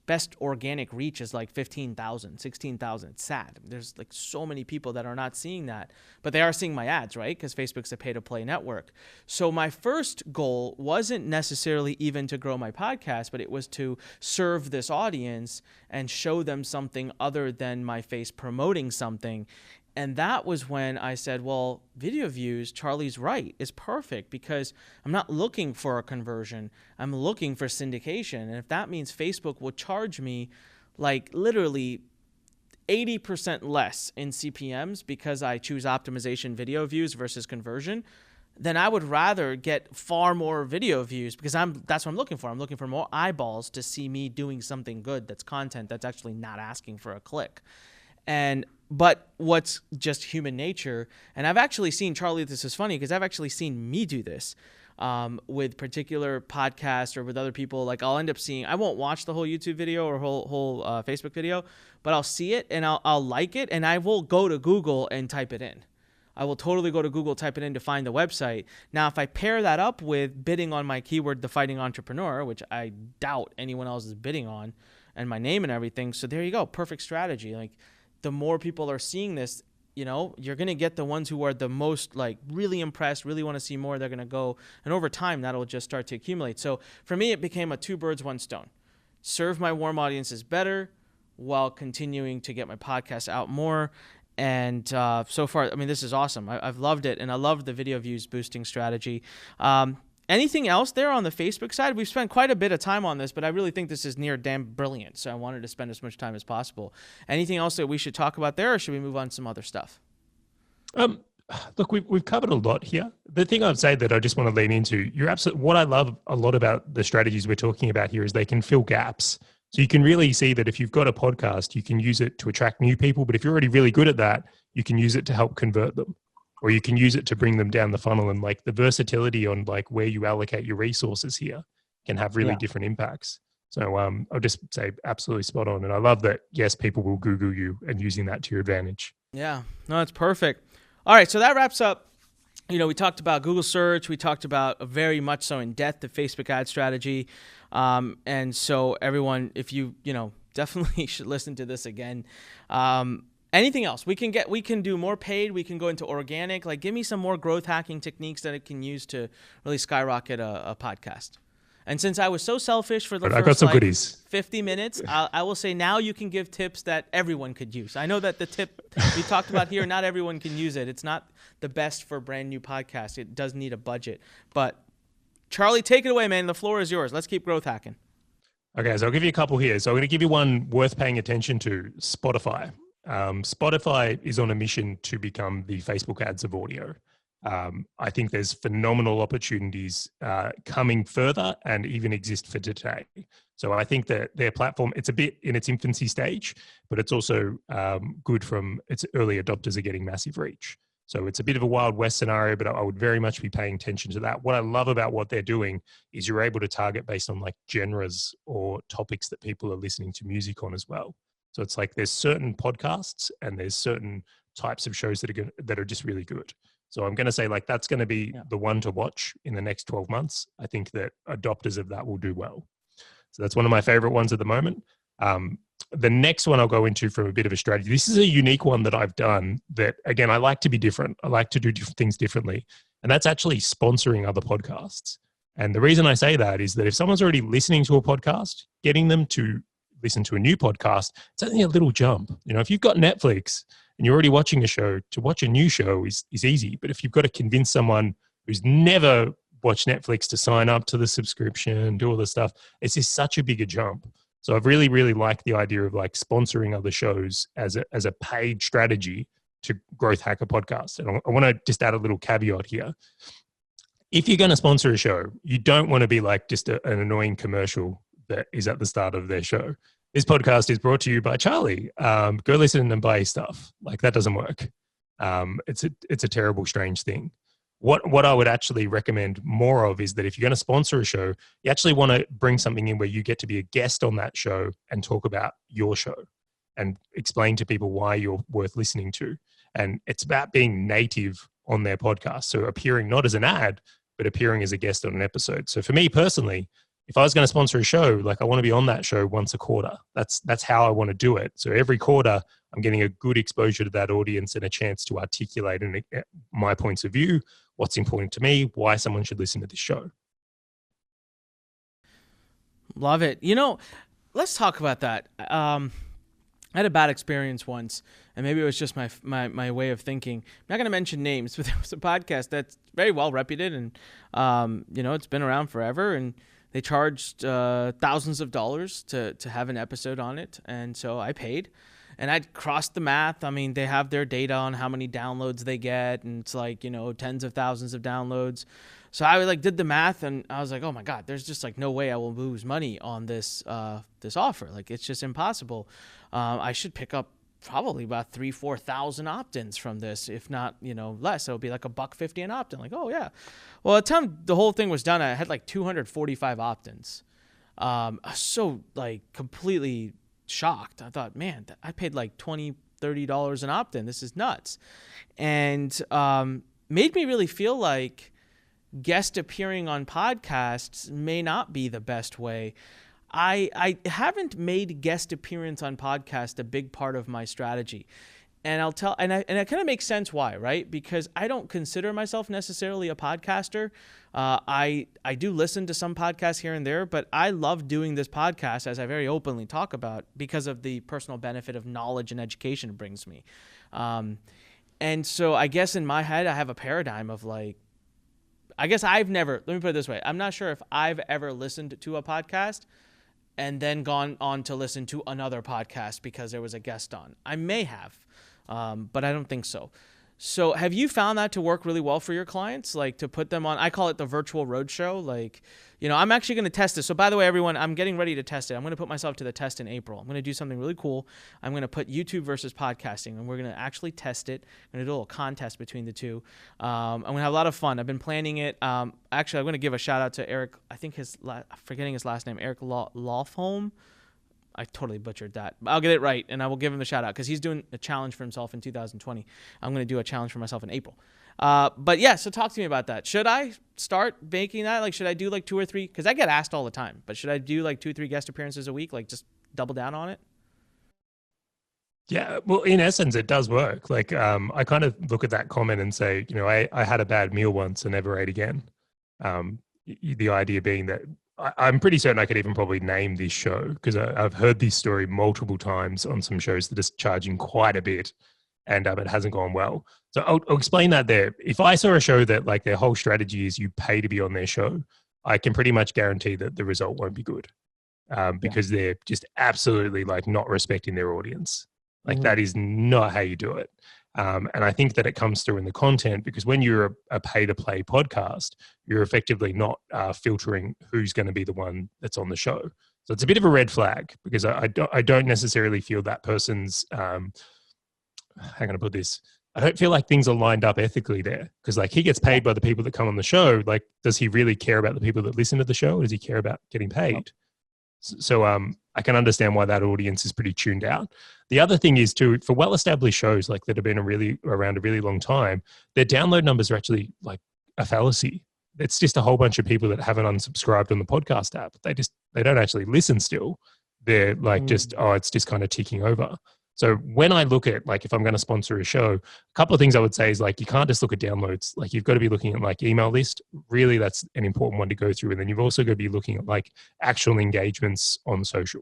best organic reach is like 15,000, 16,000. It's sad. There's like so many people that are not seeing that, but they are seeing my ads, right? Because Facebook's a pay-to-play network. So my first goal wasn't necessarily even to grow my podcast, but it was to serve this audience and show them something other than my face promoting something. And that was when I said, well, video views, Charlie's right, is perfect because I'm not looking for a conversion. I'm looking for syndication. And if that means Facebook will charge me like literally 80% less in CPMs because I choose optimization video views versus conversion, then I would rather get far more video views because that's what I'm looking for. I'm looking for more eyeballs to see me doing something good that's content that's actually not asking for a click. But what's just human nature, and I've actually seen, Charlie, this is funny because I've actually seen me do this with particular podcasts or with other people. Like I'll end up seeing, I won't watch the whole YouTube video or whole Facebook video, but I'll see it and I'll like it and I will go to Google and type it in. I will totally go to Google, type it in to find the website. Now, if I pair that up with bidding on my keyword, The Fighting Entrepreneur, which I doubt anyone else is bidding on, and my name and everything, so there you go, perfect strategy. Like, the more people are seeing this, you know, you're going to get the ones who are the most like really impressed, really want to see more. They're going to go. And over time, that'll just start to accumulate. So for me, it became a 2 birds, 1 stone. Serve my warm audiences better while continuing to get my podcast out more. And so far, I mean, this is awesome. I've loved it. And I love the video views boosting strategy. Anything else there on the Facebook side? We've spent quite a bit of time on this, but I really think this is near damn brilliant. So I wanted to spend as much time as possible. Anything else that we should talk about there, or should we move on to some other stuff? Look, we've covered a lot here. The thing I'd say that I just want to lean into, you're absolutely, what I love a lot about the strategies we're talking about here is they can fill gaps. So you can really see that if you've got a podcast, you can use it to attract new people. But if you're already really good at that, you can use it to help convert them. Or you can use it to bring them down the funnel, and like the versatility on like where you allocate your resources here can have really different impacts. So I'll just say absolutely spot on. And I love that, yes, people will Google you and using that to your advantage. Yeah, no, that's perfect. All right, so that wraps up. You know, we talked about Google search. We talked about very much so in depth the Facebook ad strategy. And so everyone, if you definitely should listen to this again. Anything else? We can do more paid. We can go into organic. Like, give me some more growth hacking techniques that it can use to really skyrocket a podcast. And since I was so selfish for the first 50 minutes, I will say now you can give tips that everyone could use. I know that the tip we talked about here, not everyone can use it. It's not the best for a brand new podcast. It does need a budget. But Charlie, take it away, man. The floor is yours. Let's keep growth hacking. Okay, so I'll give you a couple here. So I'm going to give you one worth paying attention to, Spotify. Spotify is on a mission to become the Facebook ads of audio. I think there's phenomenal opportunities coming further and even exist for today. So I think that their platform, it's a bit in its infancy stage, but it's also good from its early adopters are getting massive reach. So it's a bit of a Wild West scenario, but I would very much be paying attention to that. What I love about what they're doing is you're able to target based on like genres or topics that people are listening to music on as well. So it's like there's certain podcasts and there's certain types of shows that are just really good. So I'm going to say like that's going to be the one to watch in the next 12 months. I think that adopters of that will do well. So that's one of my favorite ones at the moment. The next one I'll go into from a bit of a strategy. This is a unique one that I've done that, again, I like to be different. I like to do things differently. And that's actually sponsoring other podcasts. And the reason I say that is that if someone's already listening to a podcast, getting them to listen to a new podcast, it's only a little jump. You know, if you've got Netflix and you're already watching a show, to watch a new show is easy. But if you've got to convince someone who's never watched Netflix to sign up to the subscription, do all this stuff, it's just such a bigger jump. So I've really, really liked the idea of like sponsoring other shows as a paid strategy to growth hack a podcast. And I want to just add a little caveat here. If you're going to sponsor a show, you don't want to be like just an annoying commercial that is at the start of their show. This podcast is brought to you by Charley. Go listen and buy stuff. Like that doesn't work. It's a terrible, strange thing. What I would actually recommend more of is that if you're going to sponsor a show, you actually want to bring something in where you get to be a guest on that show and talk about your show and explain to people why you're worth listening to. And it's about being native on their podcast. So appearing not as an ad, but appearing as a guest on an episode. So for me personally, if I was going to sponsor a show, like I want to be on that show once a quarter. That's how I want to do it. So every quarter, I'm getting a good exposure to that audience and a chance to articulate my points of view, what's important to me, why someone should listen to this show. Love it. You know, let's talk about that. I had a bad experience once, and maybe it was just my way of thinking. I'm not going to mention names, but there was a podcast that's very well reputed, and it's been around forever, and they charged thousands of dollars to have an episode on it, and so I paid. And I'd crossed the math. I mean, they have their data on how many downloads they get, and it's like, tens of thousands of downloads. So I did the math, and I was like, oh my God, there's just like no way I will lose money on this offer. Like it's just impossible. I should pick up probably about 3,000-4,000 opt-ins from this, if not, less. It'll be like $150 an opt-in. Like, oh yeah. Well, at the time the whole thing was done, I had like 245 opt-ins. I was so like completely shocked. I thought, man, I paid like $20-30 an opt-in. This is nuts. And made me really feel like guest appearing on podcasts may not be the best way. I haven't made guest appearance on podcast a big part of my strategy. And I'll tell, and it kind of makes sense why, right? Because I don't consider myself necessarily a podcaster. I do listen to some podcasts here and there, but I love doing this podcast, as I very openly talk about, because of the personal benefit of knowledge and education it brings me. And so I guess in my head, I have a paradigm of like, I guess let me put it this way. I'm not sure if I've ever listened to a podcast and then gone on to listen to another podcast because there was a guest on. I may have. But I don't think so. So have you found that to work really well for your clients? Like to put them on, I call it the virtual roadshow. Like, I'm actually going to test this. So by the way, everyone, I'm getting ready to test it. I'm going to put myself to the test in April. I'm going to do something really cool. I'm going to put YouTube versus podcasting, and we're going to actually test it. I'm going to do a little contest between the two. I'm going to have a lot of fun. I've been planning it. Actually, I'm going to give a shout out to Eric. I think forgetting his last name, Eric Lofholm. I totally butchered that. I'll get it right, and I will give him a shout out because he's doing a challenge for himself in 2020. I'm going to do a challenge for myself in April. But yeah, so talk to me about that. Should I start making that? Like, should I do like 2 or 3? Because I get asked all the time. But should I do like 2-3 guest appearances a week? Like, just double down on it? Yeah, well, in essence, it does work. Like, I kind of look at that comment and say, I had a bad meal once and never ate again. The idea being that I'm pretty certain I could even probably name this show because I've heard this story multiple times on some shows that are charging quite a bit and it hasn't gone well. So I'll explain that there. If I saw a show that like their whole strategy is you pay to be on their show, I can pretty much guarantee that the result won't be good because they're just absolutely like not respecting their audience. Like that is not how you do it. And I think that it comes through in the content, because when you're a pay-to-play podcast, you're effectively not filtering who's going to be the one that's on the show. So it's a bit of a red flag, because I don't necessarily feel that person's, how can I put this? I don't feel like things are lined up ethically there, because like he gets paid by the people that come on the show. Like, does he really care about the people that listen to the show? Or does he care about getting paid? So I can understand why that audience is pretty tuned out. The other thing is too, for well-established shows like that have been around a really long time, their download numbers are actually like a fallacy. It's just a whole bunch of people that haven't unsubscribed on the podcast app. They don't actually listen still. They're like it's just kind of ticking over. So when I look at like, if I'm going to sponsor a show, a couple of things I would say is like, you can't just look at downloads. Like you've got to be looking at like email list. Really, that's an important one to go through. And then you've also got to be looking at like actual engagements on social,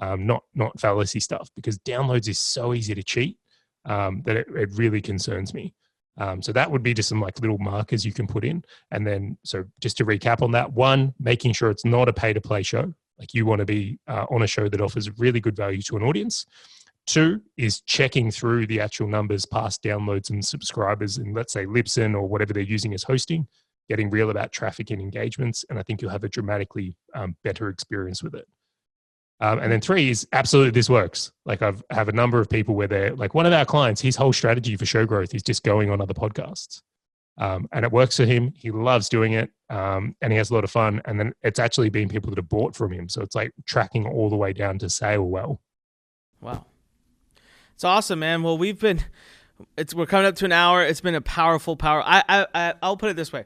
not fallacy stuff, because downloads is so easy to cheat that it really concerns me. So that would be just some like little markers you can put in. And then, so just to recap on that, one, making sure it's not a pay to play show. Like you want to be on a show that offers really good value to an audience. Two is checking through the actual numbers past downloads and subscribers in, let's say, Libsyn or whatever they're using as hosting, getting real about traffic and engagements. And I think you'll have a dramatically better experience with it. And then three is absolutely this works. Like I have a number of people where they're like, one of our clients, his whole strategy for show growth is just going on other podcasts. And it works for him. He loves doing it. And he has a lot of fun. And then it's actually been people that have bought from him. So it's like tracking all the way down to sale well. Wow. It's awesome, man. Well, we're coming up to an hour. It's been a powerful. I'll put it this way.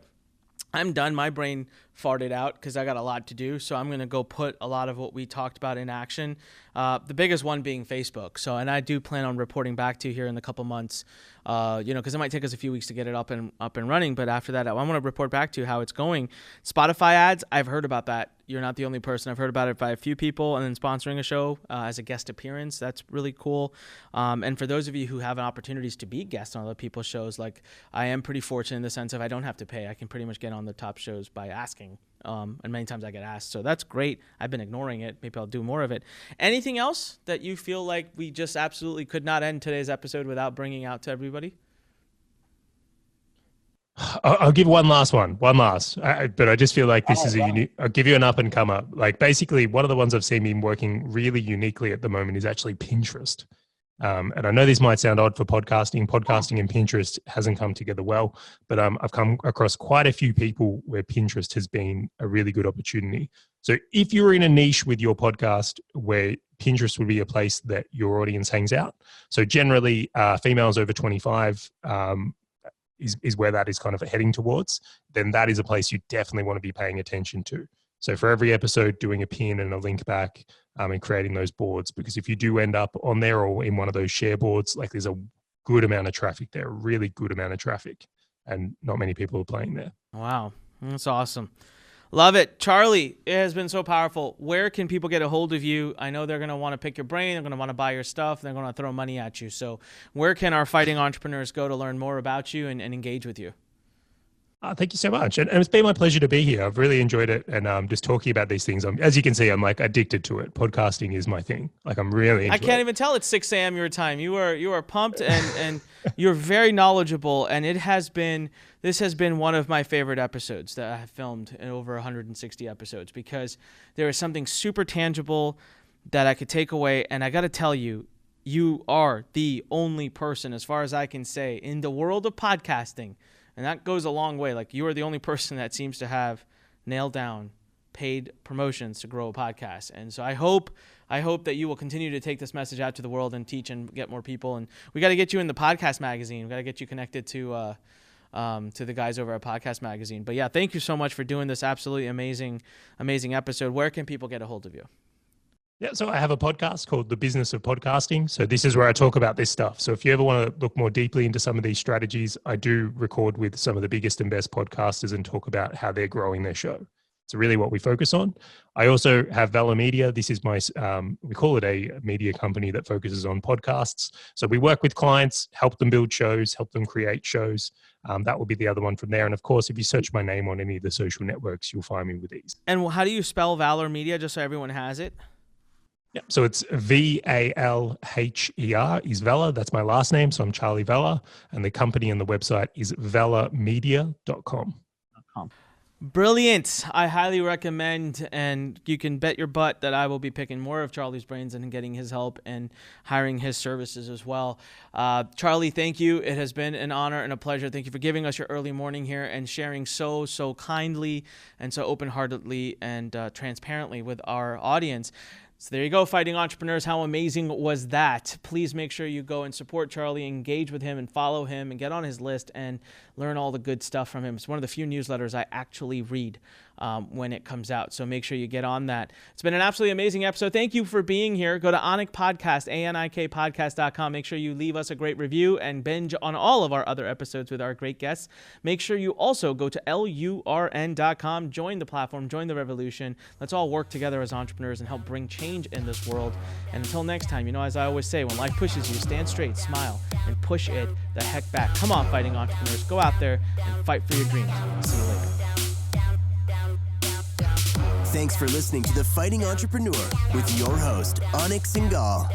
I'm done. My brain farted out because I got a lot to do. So I'm going to go put a lot of what we talked about in action. The biggest one being Facebook. So, and I do plan on reporting back to you here in a couple months, because it might take us a few weeks to get it up and running. But after that, I want to report back to you how it's going. Spotify ads, I've heard about that. You're not the only person. I've heard about it by a few people, and then sponsoring a show as a guest appearance. That's really cool. And for those of you who have opportunities to be guests on other people's shows, like I am pretty fortunate in the sense of I don't have to pay. I can pretty much get on the top shows by asking. And many times I get asked. So that's great. I've been ignoring it. Maybe I'll do more of it. Anything else that you feel like we just absolutely could not end today's episode without bringing out to everybody? I'll give one last. But I just feel like this is a unique, I'll give you an up and come up. Like basically one of the ones I've seen been working really uniquely at the moment is actually Pinterest. And I know this might sound odd for podcasting. Podcasting and Pinterest hasn't come together well, but I've come across quite a few people where Pinterest has been a really good opportunity. So if you're in a niche with your podcast where Pinterest would be a place that your audience hangs out. So generally females over 25 is where that is kind of heading towards, then that is a place you definitely want to be paying attention to. So for every episode, doing a pin and a link back and creating those boards, because if you do end up on there or in one of those share boards, like there's a good amount of traffic there, a really good amount of traffic, and not many people are playing there. Wow. That's awesome. Love it. Charley, it has been so powerful. Where can people get a hold of you? I know they're going to want to pick your brain. They're going to want to buy your stuff. They're going to throw money at you. So where can our fighting entrepreneurs go to learn more about you and engage with you? Thank you so much. And it's been my pleasure to be here. I've really enjoyed it. And just talking about these things, as you can see, I'm like addicted to it. Podcasting is my thing. Like I'm really into I can't even tell it's 6 a.m. your time. You are pumped and you're very knowledgeable. And this has been one of my favorite episodes that I have filmed in over 160 episodes, because there is something super tangible that I could take away. And I got to tell you, you are the only person, as far as I can say, in the world of podcasting. And that goes a long way. Like you are the only person that seems to have nailed down paid promotions to grow a podcast. And so I hope that you will continue to take this message out to the world and teach and get more people. And we got to get you in the podcast magazine. We got to get you connected to the guys over at Podcast Magazine. But yeah, thank you so much for doing this absolutely amazing episode. Where can people get a hold of you? Yeah, so I have a podcast called The Business of Podcasting. So this is where I talk about this stuff. So if you ever want to look more deeply into some of these strategies, I do record with some of the biggest and best podcasters and talk about how they're growing their show. It's really what we focus on. I also have Valher Media. This is my, we call it a media company that focuses on podcasts. So we work with clients, help them build shows, help them create shows. That will be the other one from there. And of course, if you search my name on any of the social networks, you'll find me with these. And how do you spell Valher Media, just so everyone has it? Yeah, so it's Valher is Valher. That's my last name. So I'm Charley Valher. And the company and the website is valhermedia.com. Brilliant. I highly recommend, and you can bet your butt that I will be picking more of Charley's brains and getting his help and hiring his services as well. Charley, thank you. It has been an honor and a pleasure. Thank you for giving us your early morning here and sharing so kindly and so open-heartedly and transparently with our audience. So there you go, Fighting Entrepreneurs. How amazing was that? Please make sure you go and support Charley, engage with him and follow him and get on his list and learn all the good stuff from him. It's one of the few newsletters I actually read when it comes out. So make sure you get on that. It's been an absolutely amazing episode. Thank you for being here. Go to Anik Podcast, ANIKpodcast.com. Make sure you leave us a great review and binge on all of our other episodes with our great guests. Make sure you also go to LURN.com, join the platform, join the revolution. Let's all work together as entrepreneurs and help bring change in this world. And until next time, as I always say, when life pushes you, stand straight, smile, and push it the heck back. Come on, Fighting Entrepreneurs. Go out there and fight for your dreams. I'll see you later. Thanks for listening to The Fighting Entrepreneur with your host, Anik Singal.